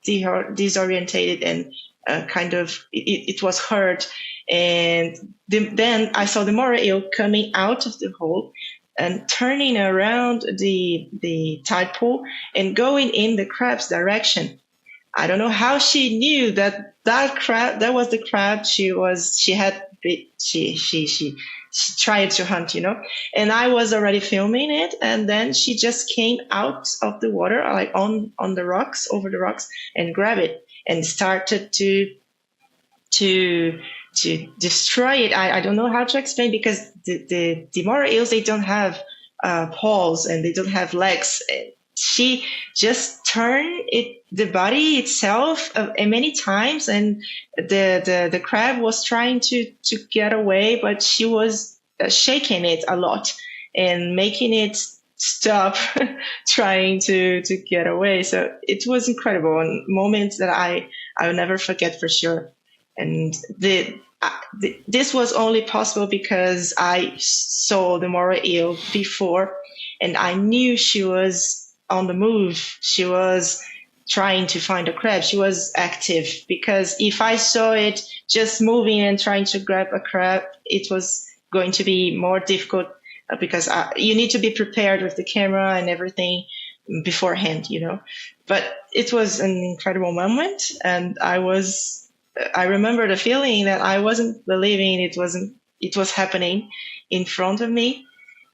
disorientated and kind of it was hurt. And then I saw the moray eel coming out of the hole and turning around the tide pool and going in the crab's direction. I don't know how she knew that crab, that was the crab she tried to hunt, and I was already filming it. And then she just came out of the water, like on the rocks, over the rocks, and grabbed it and started to destroy it. I don't know how to explain, because the moray eels, they don't have paws and they don't have legs. She just turned the body itself many times, and the crab was trying to get away, but she was shaking it a lot and making it stop trying to get away. So it was incredible, and moments that I will never forget for sure. And this was only possible because I saw the moray eel before, and I knew she was on the move. She was trying to find a crab. She was active, because if I saw it just moving and trying to grab a crab, it was going to be more difficult, because you need to be prepared with the camera and everything beforehand, But it was an incredible moment, and I remember the feeling that I wasn't believing it was happening in front of me.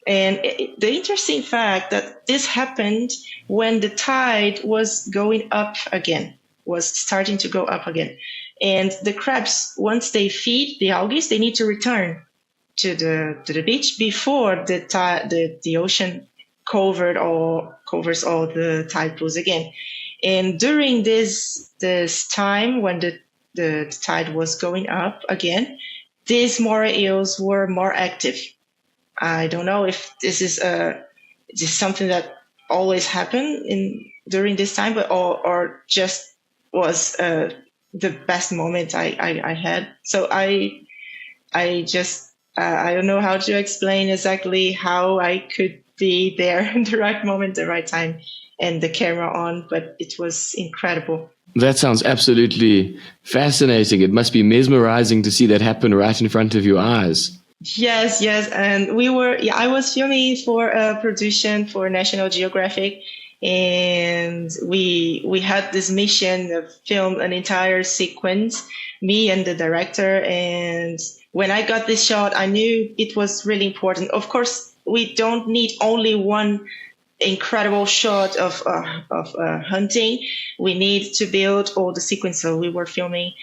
And the interesting fact that this happened when the tide was going up again, was starting to go up again. And the crabs, once they feed the algae, they need to return to the beach before the ocean covers all the tide pools again. And during this time when the tide was going up again, these moray eels were more active. I don't know if this is something that always happened during this time, but or just was the best moment I had. So I just I don't know how to explain exactly how I could be there in the right moment, the right time, and the camera on, but it was incredible. That sounds absolutely fascinating. It must be mesmerizing to see that happen right in front of your eyes. Yes. And I was filming for a production for National Geographic, and we had this mission of film an entire sequence, me and the director. And when I got this shot, I knew it was really important. Of course, we don't need only one incredible shot of hunting. We need to build all the sequence. So we were filming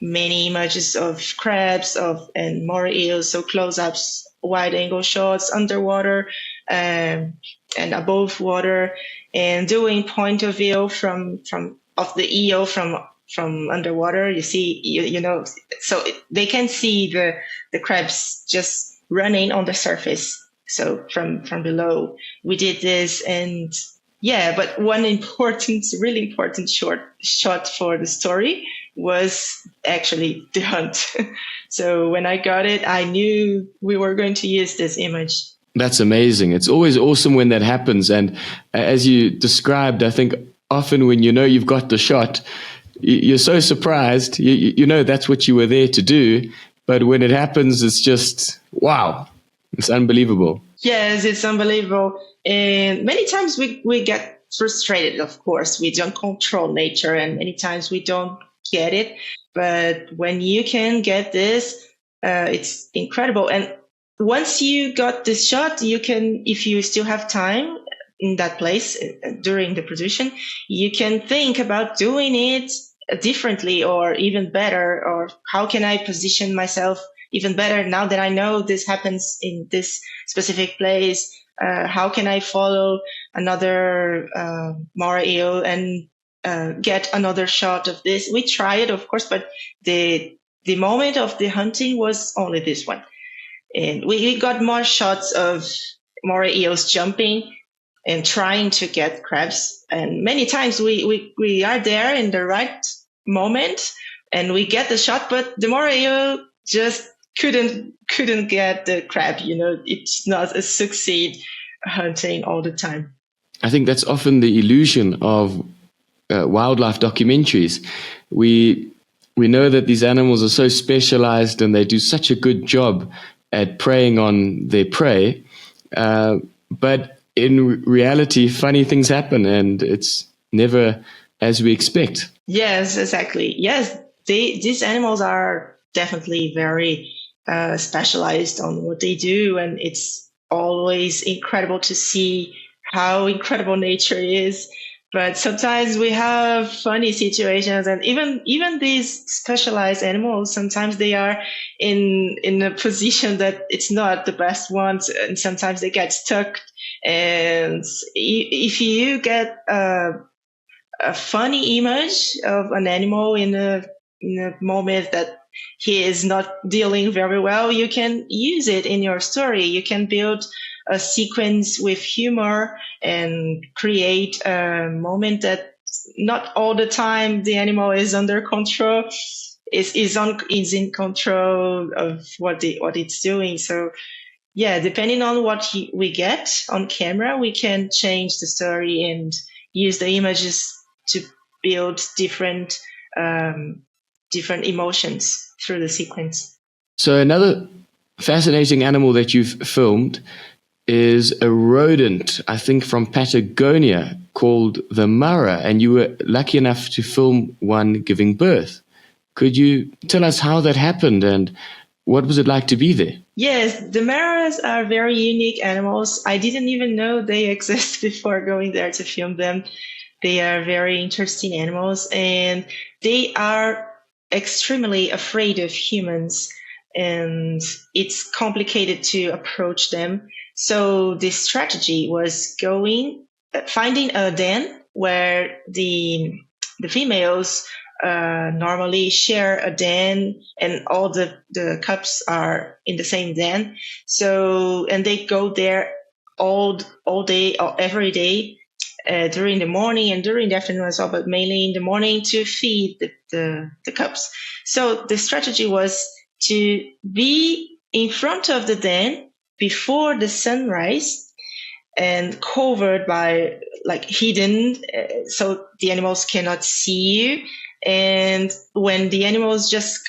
many images of crabs and moray eels, so close-ups, wide-angle shots underwater and above water, and doing point of view of the eel from underwater. You see, so they can see the crabs just running on the surface. So from below, we did this, and but one really important shot for the story was actually the hunt. So when I got it, I knew we were going to use this image. That's amazing. It's always awesome when that happens. And as you described, I think often when you've got the shot, you're so surprised. You know that's what you were there to do. But when it happens, it's just, wow. It's unbelievable. Yes, it's unbelievable. And many times we get frustrated, of course. We don't control nature, and many times we don't get it. But when you can get this, it's incredible. And once you got this shot, you can, if you still have time in that place during the production, you can think about doing it differently or even better, or how can I position myself even better now that I know this happens in this specific place. How can I follow another moray eel and get another shot of this? We try it, of course, but the moment of the hunting was only this one. And we got more shots of moray eels jumping and trying to get crabs. And many times we are there in the right moment and we get the shot, but the moray eel just couldn't get the crab. It's not a succeed hunting all the time. I think that's often the illusion of wildlife documentaries. We know that these animals are so specialized and they do such a good job at preying on their prey, but in reality, funny things happen and it's never as we expect. Yes, exactly. Yes, these animals are definitely very specialized on what they do, and it's always incredible to see how incredible nature is. But sometimes we have funny situations, and even these specialized animals, sometimes they are in a position that it's not the best one, and sometimes they get stuck. And if you get a funny image of an animal in a moment that he is not dealing very well, you can use it in your story. You can build a sequence with humor and create a moment that not all the time the animal is under control. is in control of what it's doing. So yeah, depending on what we get on camera, we can change the story and use the images to build different emotions through the sequence. So another fascinating animal that you've filmed is a rodent, I think from Patagonia, called the moray, and you were lucky enough to film one giving birth. Could you tell us how that happened and what was it like to be there? Yes, the morays are very unique animals. I didn't even know they exist before going there to film them. They are very interesting animals, and they are extremely afraid of humans, and it's complicated to approach them. So the strategy was finding a den where the females normally share a den, and all the cubs are in the same den. So, and they go there all day or every day, during the morning and during the afternoon as well, but mainly in the morning to feed the cubs. So the strategy was to be in front of the den before the sunrise and covered by, like, hidden, so the animals cannot see you. And when the animals just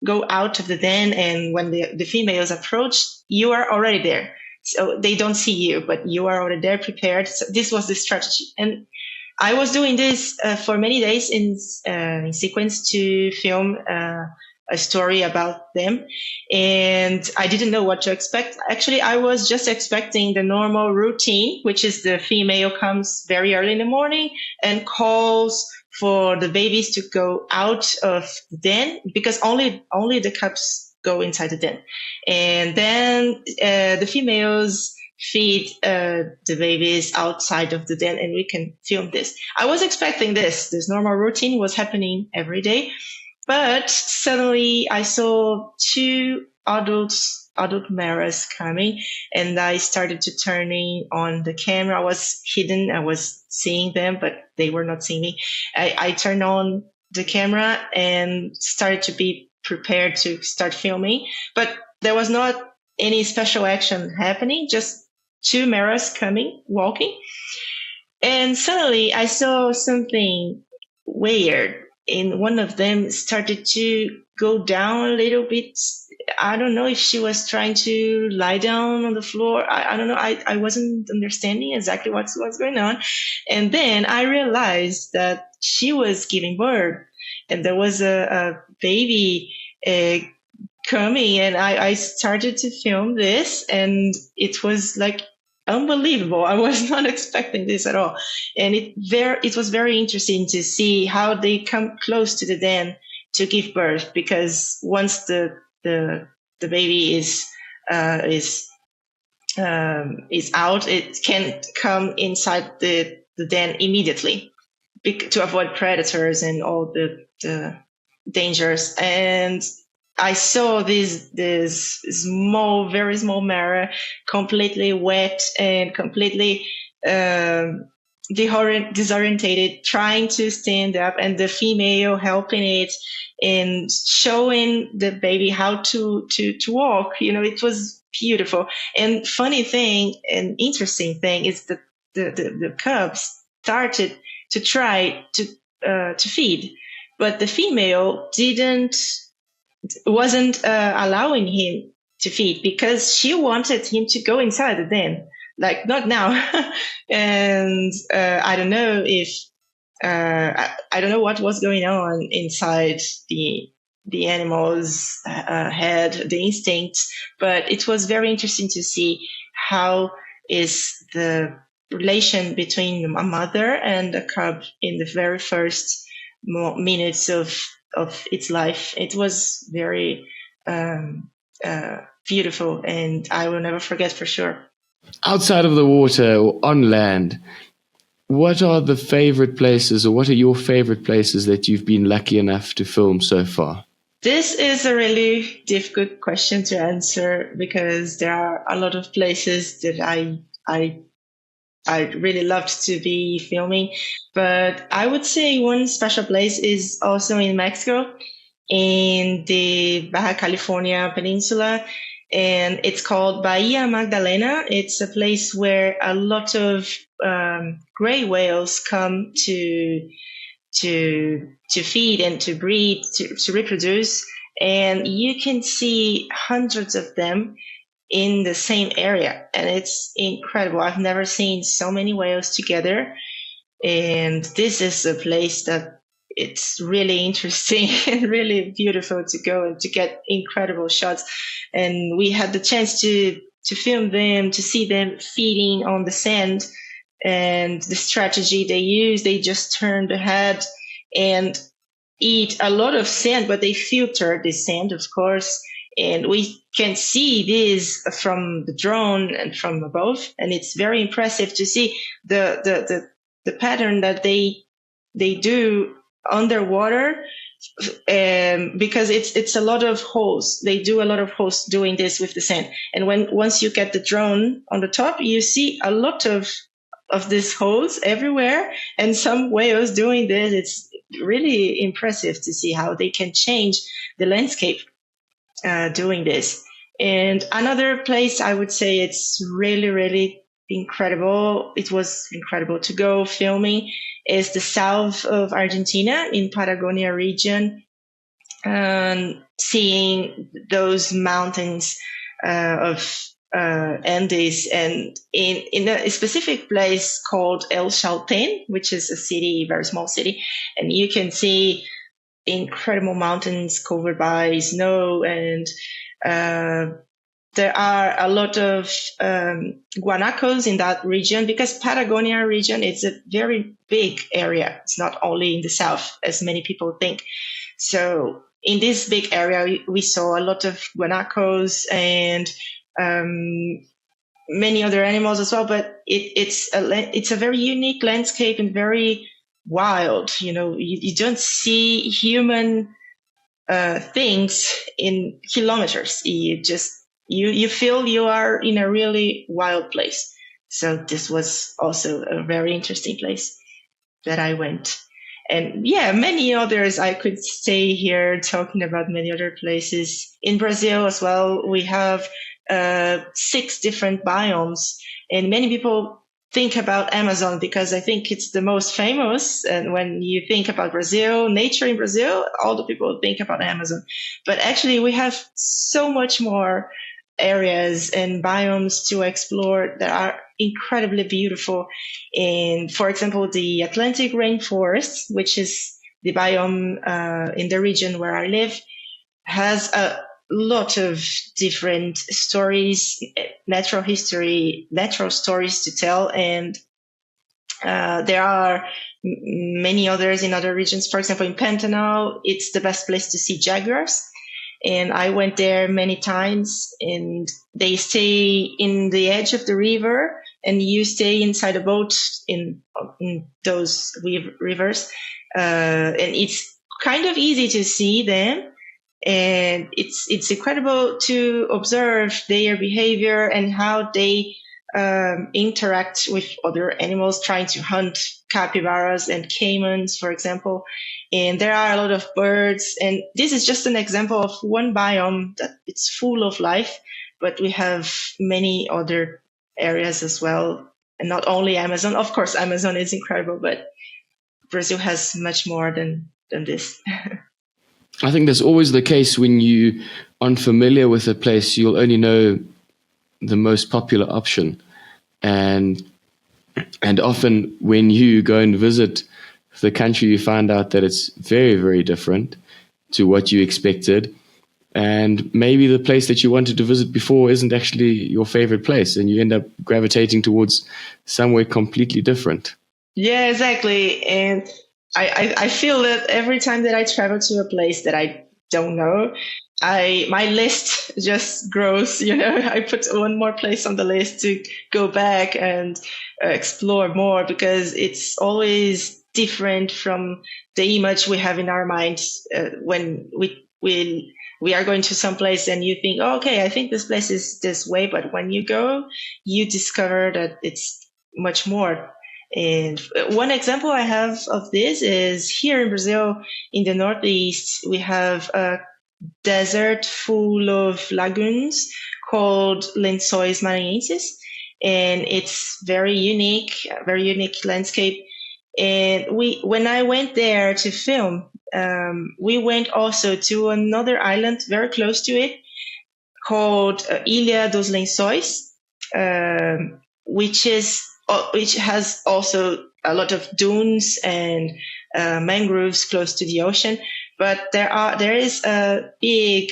go out of the den, and when the females approach, you are already there. So they don't see you, but you are already there prepared. So this was the strategy. And I was doing this for many days in sequence to film a story about them. And I didn't know what to expect. Actually, I was just expecting the normal routine, which is the female comes very early in the morning and calls for the babies to go out of the den, because only the cubs go inside the den. And then the females feed the babies outside of the den, and we can film this. I was expecting this normal routine was happening every day, but suddenly I saw two adult maras coming, and I started to turning on the camera. I was hidden, I was seeing them, but they were not seeing me. I turned on the camera and started to be prepared to start filming, but there was not any special action happening, just two maras walking. And suddenly I saw something weird. And one of them started to go down a little bit. I don't know if she was trying to lie down on the floor. I don't know. I wasn't understanding exactly what's going on. And then I realized that she was giving birth, and there was a baby coming, and I started to film this, and it was like unbelievable. I was not expecting this at all. And it was very interesting to see how they come close to the den to give birth, because once the baby is out, it can come inside the den immediately to avoid predators and all the dangers. And I saw this very small mara, completely wet and completely disorientated, trying to stand up, and the female helping it and showing the baby how to walk. It was beautiful. And funny thing and interesting thing is that the cubs started to try to feed, but the female wasn't allowing him to feed, because she wanted him to go inside the den, like, not now. And I don't know if I don't know what was going on inside the animal's head, the instincts, but it was very interesting to see how is the relation between a mother and a cub in the very first minutes of its life. It was very beautiful, and I will never forget for sure. Outside of the water or on land, what are the favorite places, or what are your favorite places that you've been lucky enough to film so far? This is a really difficult question to answer, because there are a lot of places that I really loved to be filming. But I would say one special place is also in Mexico. in the Baja California Peninsula, and it's called Bahia Magdalena. It's a place where a lot of gray whales come to feed and to breed, to reproduce, and you can see hundreds of them in the same area, and it's incredible. I've never seen so many whales together, and this is a place that it's really interesting and really beautiful to go and to get incredible shots. And we had the chance to film them, to see them feeding on the sand, and the strategy they use, they just turn the head and eat a lot of sand, but they filter the sand, of course. And we can see this from the drone and from above, and it's very impressive to see the pattern that they do underwater, because it's a lot of holes. They do a lot of holes doing this with the sand, and once you get the drone on the top, you see a lot of these holes everywhere, and some whales doing this. It's really impressive to see how they can change the landscape doing this. And another place I would say it's really, really incredible. It was incredible to go filming is the south of Argentina in Patagonia region, and seeing those mountains of Andes, and in a specific place called El Chaltén, which is a city, very small city, and you can see incredible mountains covered by snow, and there are a lot of guanacos in that region, because Patagonia region is a very big area. It's not only in the south as many people think. So in this big area, we saw a lot of guanacos and many other animals as well. But it's a very unique landscape and very wild. You don't see human things in kilometers. You feel you are in a really wild place. So this was also a very interesting place that I went. And yeah, many others. I could stay here talking about many other places. In Brazil as well, we have 6 different biomes, and many people think about Amazon because I think it's the most famous. And when you think about Brazil, nature in Brazil, all the people think about Amazon. But actually, we have so much more areas and biomes to explore that are incredibly beautiful. And for example, the Atlantic rainforest, which is the biome in the region where I live, has a lot of different stories, natural history, natural stories to tell. And there are many others in other regions. For example, in Pantanal, it's the best place to see jaguars. And I went there many times, and they stay in the edge of the river, and you stay inside a boat in those rivers. And it's kind of easy to see them. And it's incredible to observe their behavior and how they interact with other animals, trying to hunt capybaras and caimans, for example. And there are a lot of birds. And this is just an example of one biome that it's full of life, but we have many other areas as well. And not only Amazon. Of course, Amazon is incredible, but Brazil has much more than this. I think that's always the case when you aren't familiar with a place. You'll only know the most popular option, and often when you go and visit the country, you find out that it's very, very different to what you expected, and maybe the place that you wanted to visit before isn't actually your favorite place, and you end up gravitating towards somewhere completely different. Yeah, exactly. And I feel that every time that I travel to a place that I don't know, my list just grows. I put one more place on the list to go back and explore more, because it's always different from the image we have in our minds when we are going to some place and you think, oh, okay, I think this place is this way, but when you go, you discover that it's much more. And one example I have of this is here in Brazil, in the Northeast, we have a desert full of lagoons called Lençóis Maranhenses. And it's very unique landscape. And when I went there to film, we went also to another island very close to it called Ilha dos Lençóis, which has also a lot of dunes and mangroves close to the ocean. But there is a big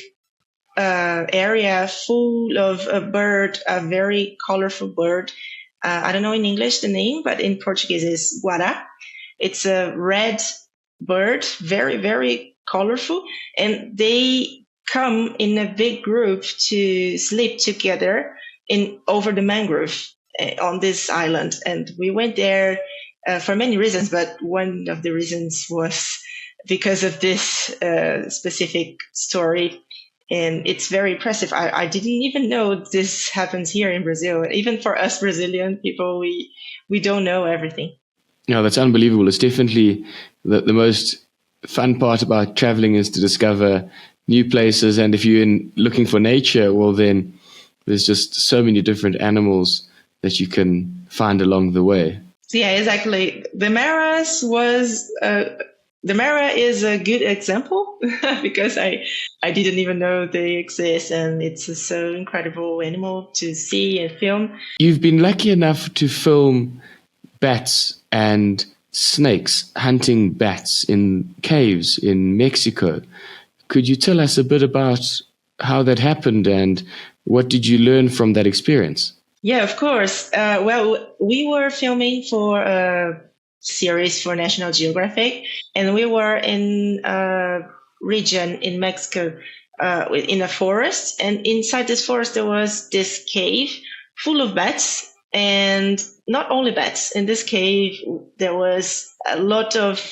area full of a very colorful bird. I don't know in English the name, but in Portuguese is guará. It's a red bird, very, very colorful, and they come in a big group to sleep together over the mangrove on this island. And we went there for many reasons, but one of the reasons was because of this specific story. And it's very impressive. I didn't even know this happens here in Brazil. Even for us Brazilian people, we don't know everything. No, that's unbelievable. It's definitely the most fun part about traveling is to discover new places. And if you're looking for nature, well, then there's just so many different animals that you can find along the way. Yeah, exactly. The Mara is a good example because I didn't even know they exist, and it's a so incredible animal to see and film. You've been lucky enough to film bats and snakes, hunting bats in caves in Mexico. Could you tell us a bit about how that happened and what did you learn from that experience? Yeah, of course. Well, we were filming for a series for National Geographic, and we were in a region in Mexico in a forest. And inside this forest, there was this cave full of bats. And not only bats. In this cave, there was a lot of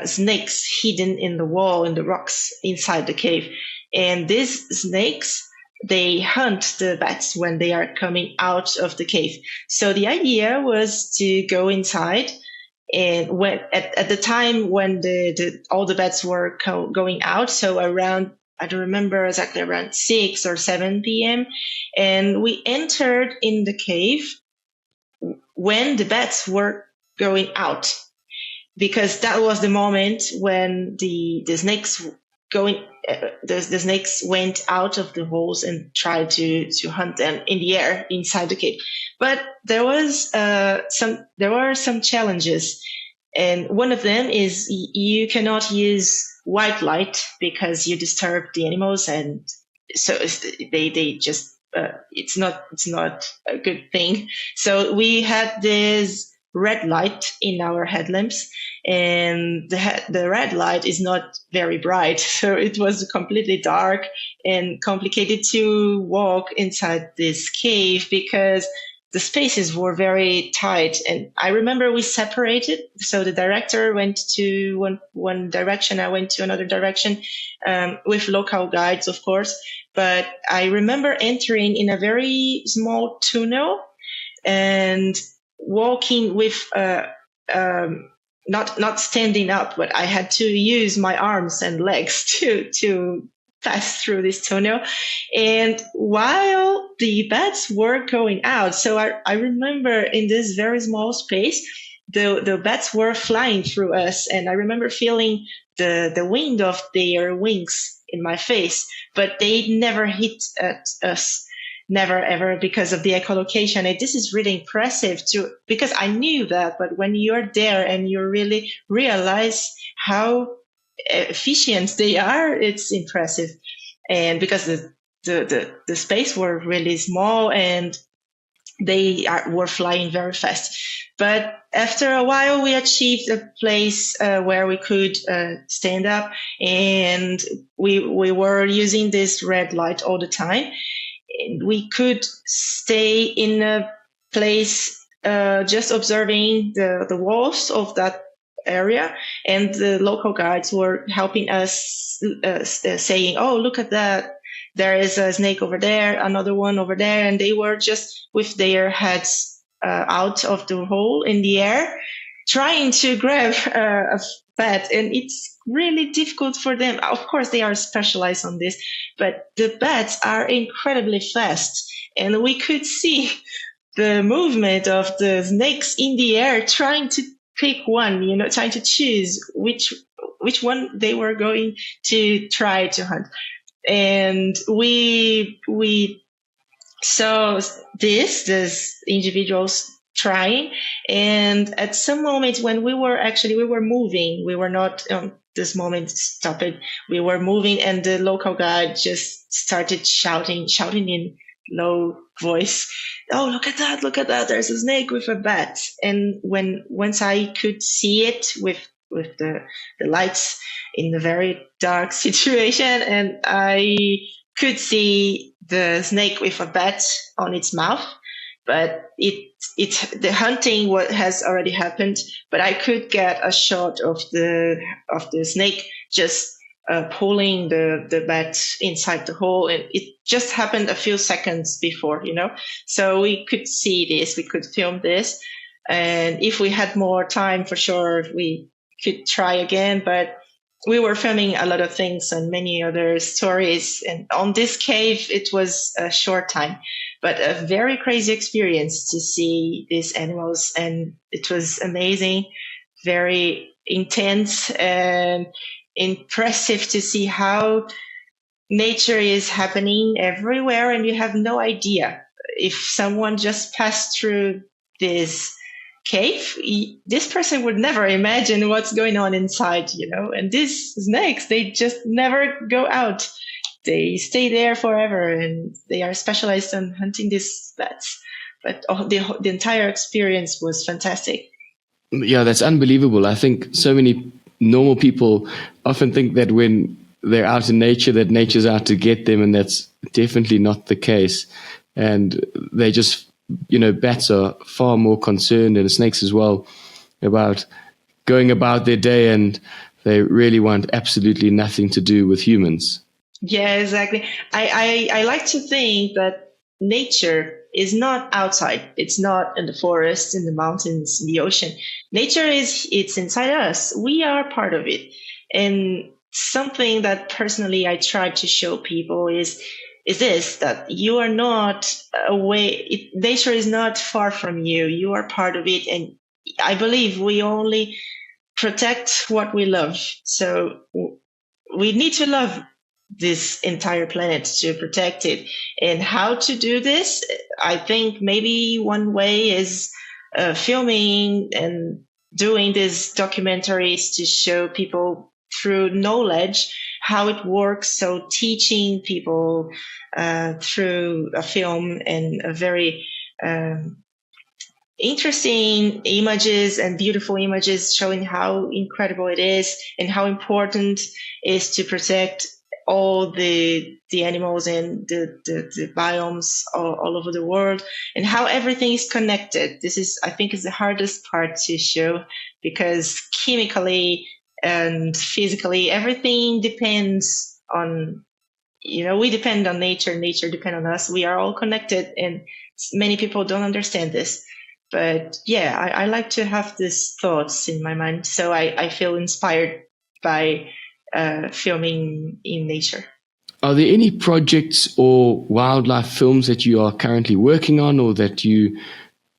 snakes hidden in the wall, in the rocks inside the cave. And these snakes, they hunt the bats when they are coming out of the cave. So the idea was to go inside, and when at the time when all the bats were going out, so around, I don't remember exactly, around 6 or 7 p.m. And we entered in the cave when the bats were going out, because that was the moment when the snakes the snakes went out of the holes and tried to hunt them in the air inside the cave. But there were some challenges, and one of them is you cannot use white light because you disturb the animals, and so they just it's not a good thing. So we had this red light in our headlamps, and the red light is not very bright, so it was completely dark and complicated to walk inside this cave because the spaces were very tight. And I remember we separated, so the director went to one direction, I went to another direction, with local guides, of course. But I remember entering in a very small tunnel and walking with not standing up, but I had to use my arms and legs to pass through this tunnel. And while the bats were going out, so I remember in this very small space, the bats were flying through us, and I remember feeling the wind of their wings in my face, but they never hit at us. Never ever, because of the echolocation. And this is really impressive too, because I knew that, but when you're there and you really realize how efficient they are, it's impressive. And because the space were really small and were flying very fast. But after a while, we achieved a place where we could stand up, and we were using this red light all the time. We could stay in a place just observing the walls of that area, and the local guides were helping us, saying, oh, look at that, there is a snake over there, another one over there, and they were just with their heads out of the hole in the air, trying to grab a bat, and it's really difficult for them. Of course, they are specialized on this, but the bats are incredibly fast, and we could see the movement of the snakes in the air, trying to pick one, trying to choose which one they were going to try to hunt. And we saw these individuals trying, and at some moment when we were moving, we were not on this moment stop it, we were moving, and the local guide just started shouting in low voice, "Oh, look at that, there's a snake with a bat." And once I could see it with the lights in a very dark situation, and I could see the snake with a bat on its mouth, but the hunting has already happened. But I could get a shot of the snake just pulling the bat inside the hole, and it just happened a few seconds before, So we could see this, we could film this, and if we had more time, for sure we could try again. But we were filming a lot of things and many other stories. And on this cave, it was a short time, but a very crazy experience to see these animals. And it was amazing, very intense and impressive to see how nature is happening everywhere. And you have no idea if someone just passed through this cave, this person would never imagine what's going on inside, and these snakes, they just never go out. They stay there forever, and they are specialized on hunting these bats. But the entire experience was fantastic. Yeah, that's unbelievable. I think so many normal people often think that when they're out in nature, that nature's out to get them, and that's definitely not the case. And they just, bats are far more concerned, and snakes as well, about going about their day, and they really want absolutely nothing to do with humans. Yeah, exactly. I like to think that nature is not outside. It's not in the forest, in the mountains, in the ocean. Nature it's inside us. We are part of it. And something that personally I try to show people is this, that you are not away. Nature is not far from you. You are part of it. And I believe we only protect what we love. So we need to love this entire planet to protect it. And how to do this? I think maybe one way is filming and doing these documentaries to show people through knowledge how it works. So teaching people through a film and a very interesting images and beautiful images showing how incredible it is and how important it is to protect all the animals and the biomes all over the world, and how everything is connected. This is, I think, is the hardest part to show, because chemically and physically everything depends on, we depend on nature depends on us. We are all connected, and many people don't understand this. But yeah, I like to have these thoughts in my mind, so I feel inspired by filming in nature. Are there any projects or wildlife films that you are currently working on, or that you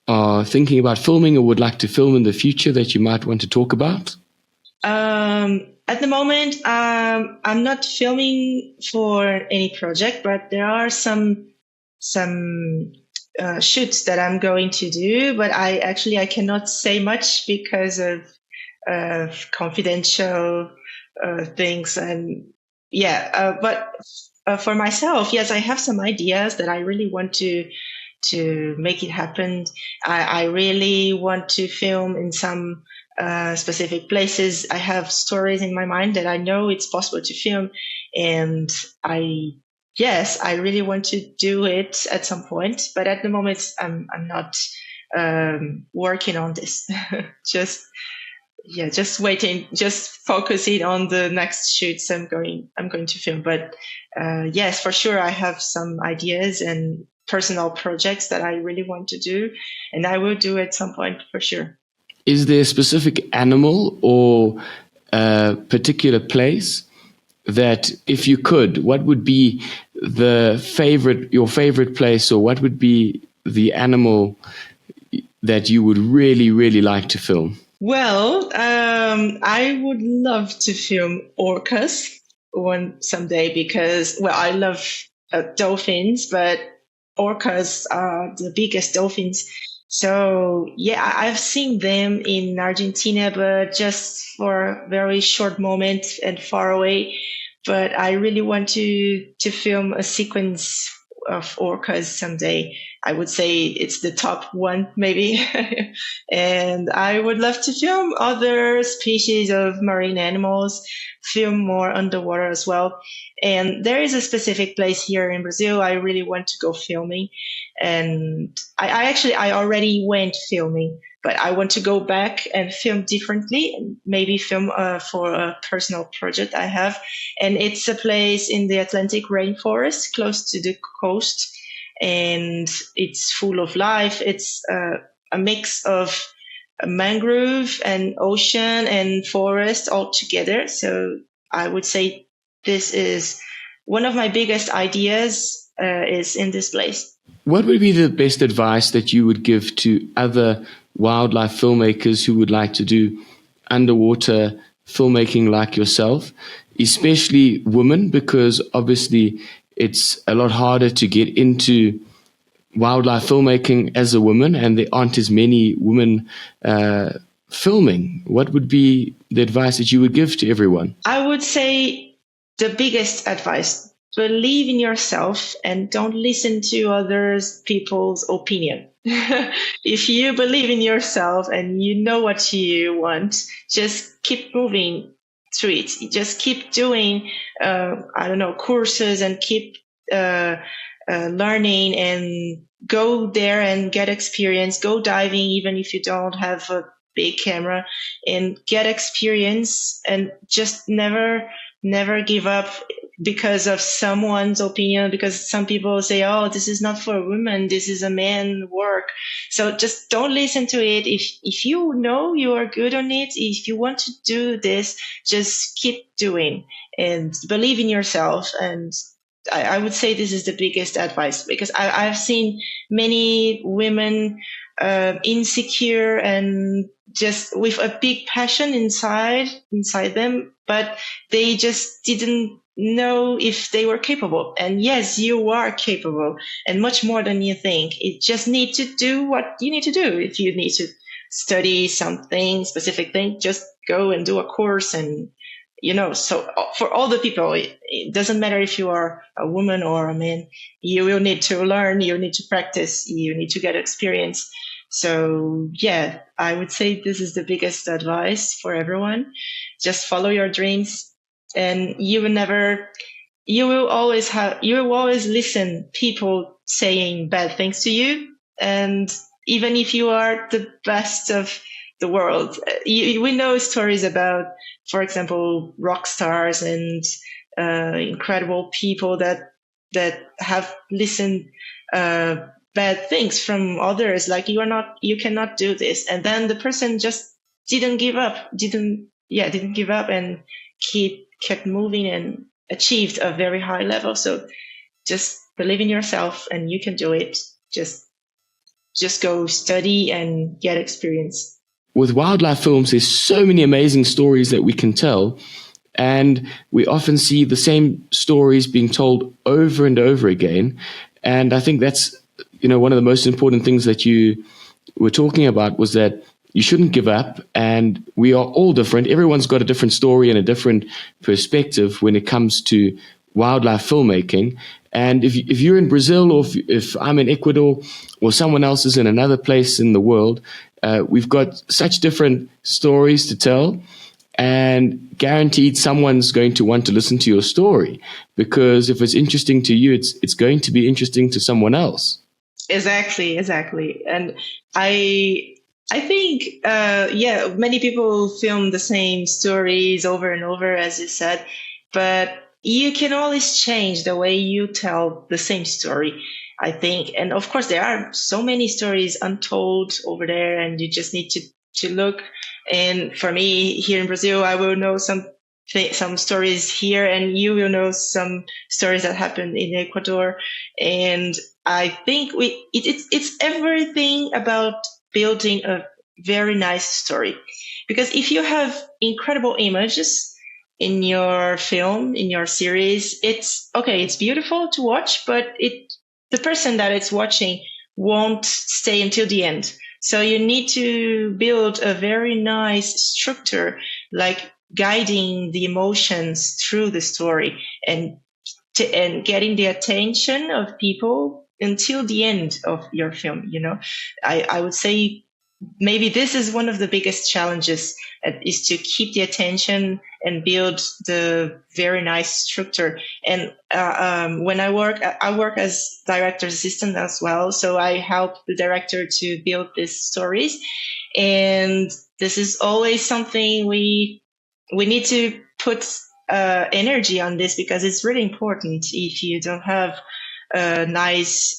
are thinking about filming or would like to film in the future that you might want to talk about? At the moment, I'm not filming for any project, but there are some shoots that I'm going to do, but I cannot say much because of confidential things. And but for myself, yes, I have some ideas that I really want to make it happen. I really want to film in some specific places. I have stories in my mind that I know it's possible to film, and I really want to do it at some point. But at the moment, I'm not working on this. just waiting, just focusing on the next shoots I'm going to film. But yes, for sure, I have some ideas, and personal projects that I really want to do, and I will do at some point for sure. Is there a specific animal or a particular place that, if you could, what would be your favorite place, or what would be the animal that you would really, really like to film? Well, I would love to film orcas someday because, well, I love dolphins, but orcas are the biggest dolphins. So yeah, I've seen them in Argentina, but just for a very short moment and far away. But I really want to film a sequence of orcas someday. I would say it's the top one, maybe. And I would love to film other species of marine animals, film more underwater as well. And there is a specific place here in Brazil I really want to go filming. And I already went filming, but I want to go back and film differently, and maybe film for a personal project I have. And it's a place in the Atlantic rainforest close to the coast, and it's full of life. It's a mix of mangrove and ocean and forest all together. So I would say this is one of my biggest ideas is in this place. What would be the best advice that you would give to other wildlife filmmakers who would like to do underwater filmmaking like yourself, especially women, because obviously it's a lot harder to get into wildlife filmmaking as a woman, and there aren't as many women filming? What would be the advice that you would give to everyone? I would say the biggest advice: believe in yourself and don't listen to other people's opinion. If you believe in yourself and you know what you want, just keep moving through it. Just keep doing, courses, and keep learning, and go there and get experience. Go diving, even if you don't have a big camera, and get experience, and just never give up because of someone's opinion, because some people say, oh, this is not for women, this is a man work. So just don't listen to it. If you know you are good on it, if you want to do this, just keep doing and believe in yourself. And I would say this is the biggest advice, because I've seen many women insecure and just with a big passion inside them, but they just didn't know if they were capable. And yes, you are capable, and much more than you think. You just need to do what you need to do. If you need to study something specific thing, just go and do a course. And so for all the people, it doesn't matter if you are a woman or a man, you will need to learn, you need to practice, you need to get experience. So yeah, I would say this is the biggest advice for everyone. Just follow your dreams, and you will always listen people saying bad things to you. And even if you are the best of the world, we know stories about, for example, rock stars and incredible people that have listened bad things from others, like you cannot do this, and then the person just didn't give up, and kept moving and achieved a very high level. So just believe in yourself, and you can do it. Just go study and get experience. With wildlife films, there's so many amazing stories that we can tell, and we often see the same stories being told over and over again. And I think that's one of the most important things that you were talking about, was that you shouldn't give up, and we are all different. Everyone's got a different story and a different perspective when it comes to wildlife filmmaking. And if you're in Brazil, or if I'm in Ecuador, or someone else is in another place in the world, we've got such different stories to tell, and guaranteed someone's going to want to listen to your story, because if it's interesting to you, it's going to be interesting to someone else. Exactly. And I think, many people film the same stories over and over, as you said, but you can always change the way you tell the same story. I think. And of course, there are so many stories untold over there, and you just need to look. And for me, here in Brazil, I will know some stories here, and you will know some stories that happened in Ecuador. And I think it's everything about building a very nice story. Because if you have incredible images in your film, in your series, it's okay, it's beautiful to watch, but the person that is watching won't stay until the end. So you need to build a very nice structure, like guiding the emotions through the story and getting the attention of people until the end of your film. I would say maybe this is one of the biggest challenges, is to keep the attention and build the very nice structure. And when I work as director's assistant as well, so I help the director to build these stories. And this is always something we need to put energy on this, because it's really important. If you don't have a nice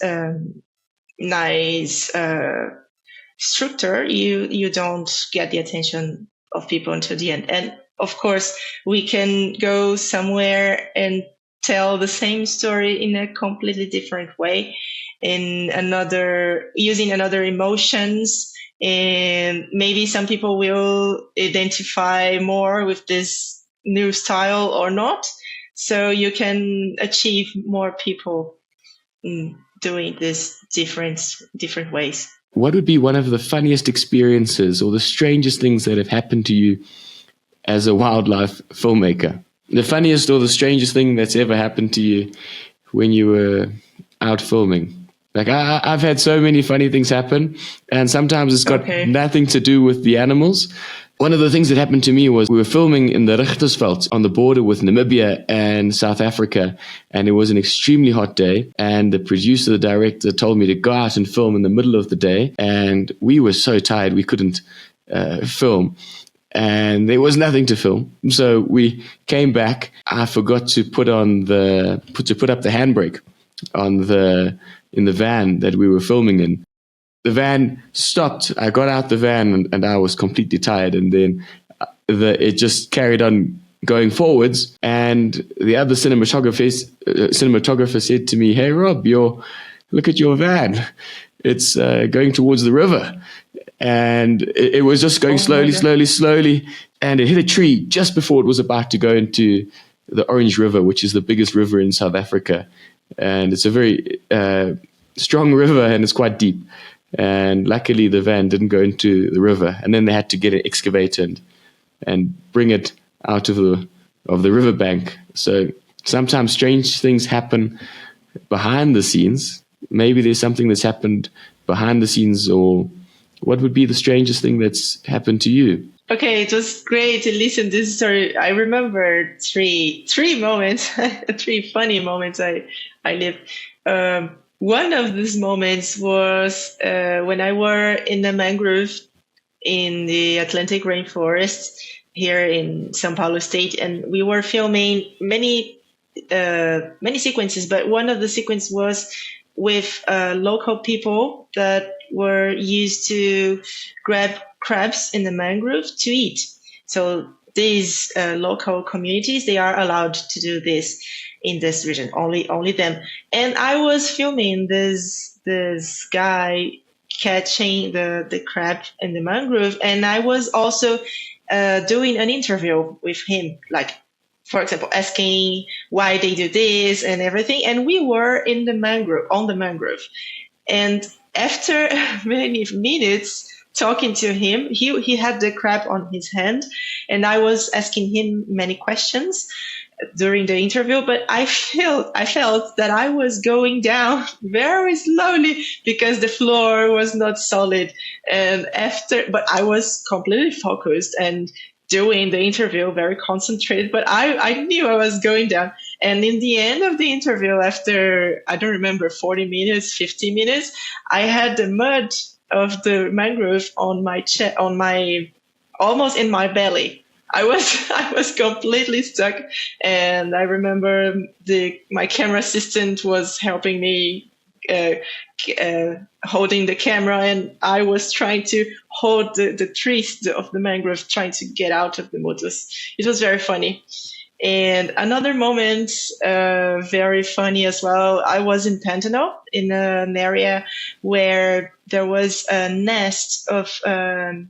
structure, you don't get the attention of people until the end. And of course, we can go somewhere and tell the same story in a completely different way, using another emotions. And maybe some people will identify more with this new style or not. So you can achieve more people doing this different ways. What would be one of the funniest experiences or the strangest things that have happened to you as a wildlife filmmaker? The funniest or the strangest thing that's ever happened to you when you were out filming? Like I've had so many funny things happen, and sometimes it's got nothing to do with the animals. One of the things that happened to me was we were filming in the Richtersveld on the border with Namibia and South Africa, and it was an extremely hot day, and the producer, the director, told me to go out and film in the middle of the day, and we were so tired we couldn't film, and there was nothing to film. So we came back. I forgot to put up the handbrake in the van that we were filming in. The van stopped. I got out the van and I was completely tired. And then it just carried on going forwards. And the other cinematographer said to me, "Hey, Rob, look at your van. It's going towards the river." And it was just going slowly. And it hit a tree just before it was about to go into the Orange River, which is the biggest river in South Africa. And it's a very strong river, and it's quite deep. And luckily the van didn't go into the river, and then they had to get an excavator and bring it out of the riverbank. So sometimes strange things happen behind the scenes. Maybe there's something that's happened behind the scenes, or what would be the strangest thing that's happened to you? Okay, it was great to listen to this story. I remember three moments, three funny moments I lived. One of these moments was when I were in the mangrove in the Atlantic rainforest here in São Paulo state, and we were filming many sequences, but one of the sequences was with local people that were used to grab crabs in the mangrove to eat. So these local communities, they are allowed to do this in this region, only them. And I was filming this guy catching the crab in the mangrove, and I was also doing an interview with him, like, for example, asking why they do this and everything. And we were on the mangrove. And after many minutes talking to him, he had the crab on his hand, and I was asking him many questions during the interview, but I felt that I was going down very slowly because the floor was not solid. But I was completely focused and doing the interview very concentrated, but I knew I was going down. And in the end of the interview, after, I don't remember, 40 minutes, 50 minutes, I had the mud of the mangrove on my chest, almost in my belly. I was completely stuck, and I remember my camera assistant was helping me holding the camera, and I was trying to hold the trees of the mangrove, trying to get out of the mood. It was very funny. And another moment, very funny as well. I was in Pantano, in an area where there was a nest of a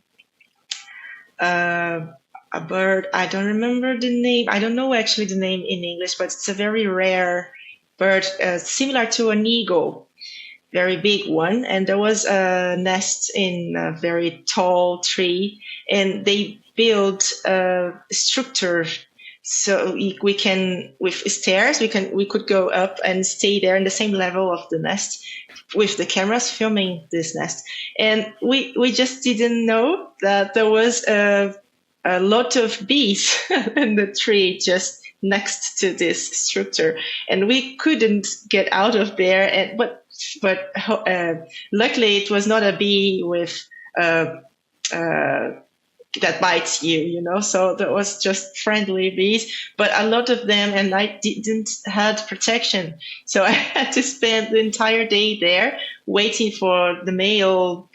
bird. I don't remember the name. I don't know actually the name in English, but it's a very rare bird, similar to an eagle, very big one. And there was a nest in a very tall tree, and they built a structure so we can, with stairs, we could go up and stay there in the same level of the nest with the cameras filming this nest. And we just didn't know that there was a lot of bees in the tree just next to this structure, and we couldn't get out of there. And but luckily it was not a bee with that bites you, so that was just friendly bees, but a lot of them, and I didn't have protection. So I had to spend the entire day there waiting for the male,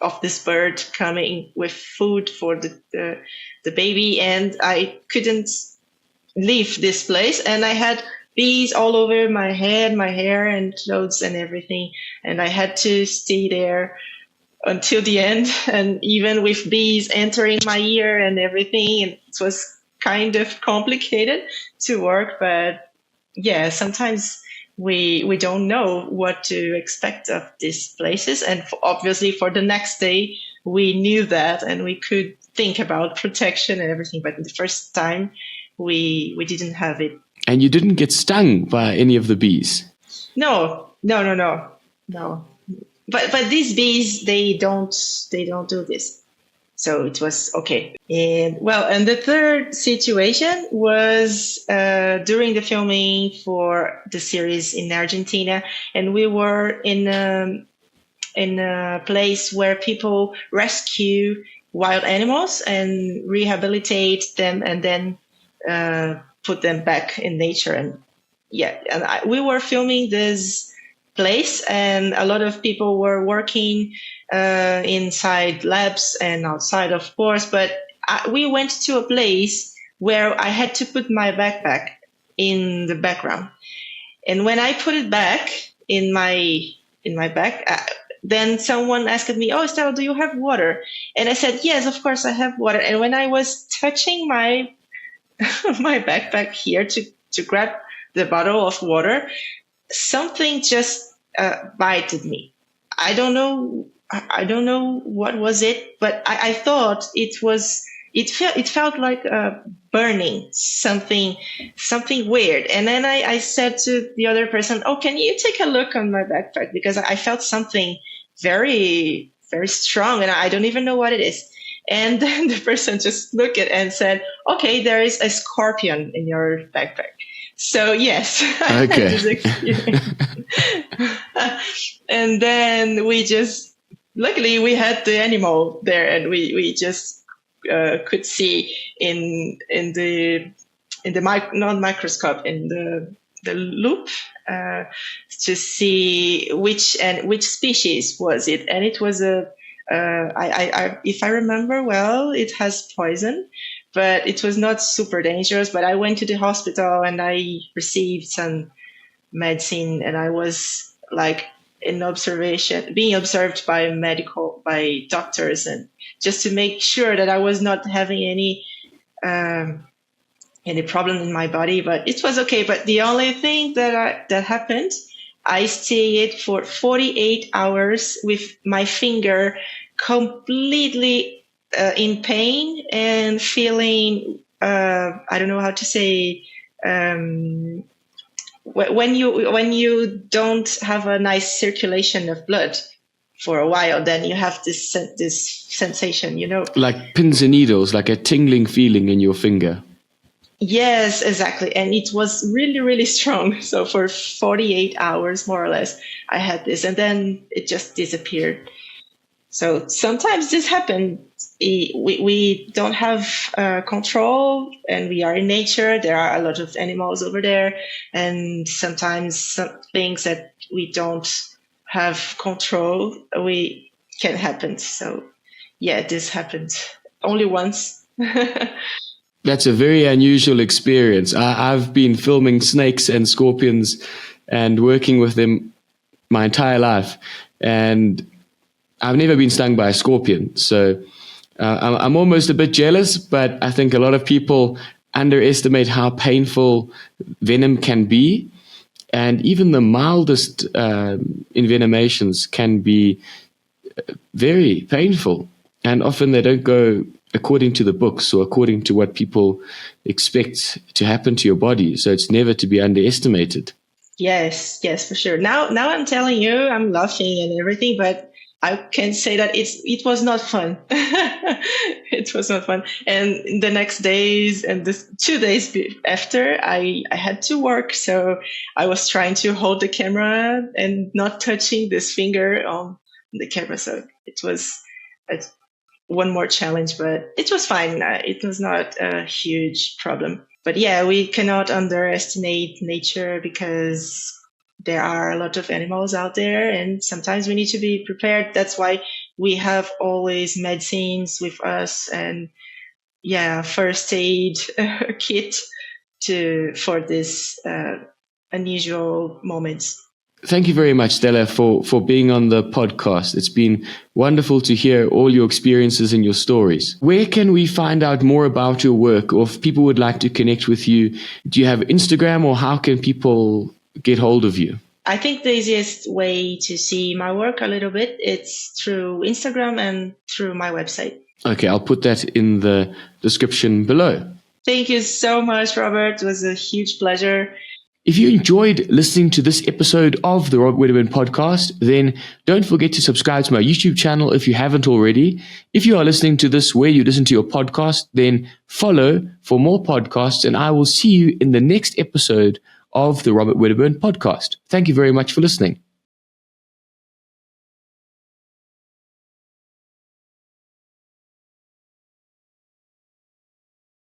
of this bird coming with food for the baby, and I couldn't leave this place, and I had bees all over my head, my hair and clothes and everything, and I had to stay there until the end, and even with bees entering my ear and everything, it was kind of complicated to work. But yeah, sometimes we don't know what to expect of these places, and obviously for the next day we knew that, and we could think about protection and everything, but the first time we didn't have it. And you didn't get stung by any of the bees? No. But these bees, they don't do this. So it was okay. And the third situation was during the filming for the series in Argentina, and we were in a place where people rescue wild animals and rehabilitate them, and then put them back in nature. And we were filming this place, and a lot of people were working inside labs and outside, of course, but we went to a place where I had to put my backpack in the background. And when I put it back in my bag, then someone asked me, "Oh, Stella, do you have water?" And I said, "Yes, of course I have water." And when I was touching my my backpack here to grab the bottle of water, something just bited me. I don't know what was it, but I thought it felt like burning, something weird. And then I said to the other person, "Oh, can you take a look on my backpack? Because I felt something very, very strong, and I don't even know what it is." And then the person just looked at it and said, "Okay, there is a scorpion in your backpack." So yes, I had this experience. And then luckily we had the animal there, and we just could see in the non-microscope, in the loop, to see which species was it. And it was if I remember well, it has poison, but it was not super dangerous. But I went to the hospital and I received some medicine, and I was like in observation, being observed by doctors, and just to make sure that I was not having any problem in my body. But it was okay. But the only thing that happened, I stayed for 48 hours with my finger completely in pain and feeling, I don't know how to say, when you don't have a nice circulation of blood for a while, then you have this sensation, like pins and needles, like a tingling feeling in your finger. Yes, exactly. And it was really, really strong. So for 48 hours, more or less, I had this, and then it just disappeared. So sometimes this happens. We don't have control, and we are in nature. There are a lot of animals over there, and sometimes some things that we don't have control we can happen. So yeah, this happened only once. That's a very unusual experience. I've been filming snakes and scorpions and working with them my entire life, and I've never been stung by a scorpion. So I'm almost a bit jealous, but I think a lot of people underestimate how painful venom can be. And even the mildest envenomations can be very painful. And often they don't go according to the books or according to what people expect to happen to your body. So it's never to be underestimated. Yes, for sure. Now I'm telling you, I'm laughing and everything, but I can say that it was not fun. It was not fun. And the next days and this 2 days after, I had to work. So I was trying to hold the camera and not touching this finger on the camera. So it was one more challenge, but it was fine. It was not a huge problem. But yeah, we cannot underestimate nature because there are a lot of animals out there, and sometimes we need to be prepared. That's why we have always medicines with us, and first aid kit for this unusual moments. Thank you very much, Stella, for being on the podcast. It's been wonderful to hear all your experiences and your stories. Where can we find out more about your work, or if people would like to connect with you? Do you have Instagram, or how can people get hold of you? I think the easiest way to see my work a little bit, it's through Instagram and through my website. Okay, I'll put that in the description below. Thank you so much, Robert. It was a huge pleasure. If you enjoyed listening to this episode of the Robert Wedderburn podcast, then don't forget to subscribe to my YouTube channel if you haven't already. If you are listening to this where you listen to your podcast, then follow for more podcasts, and I will see you in the next episode of the Robert Wedderburn podcast. Thank you very much for listening.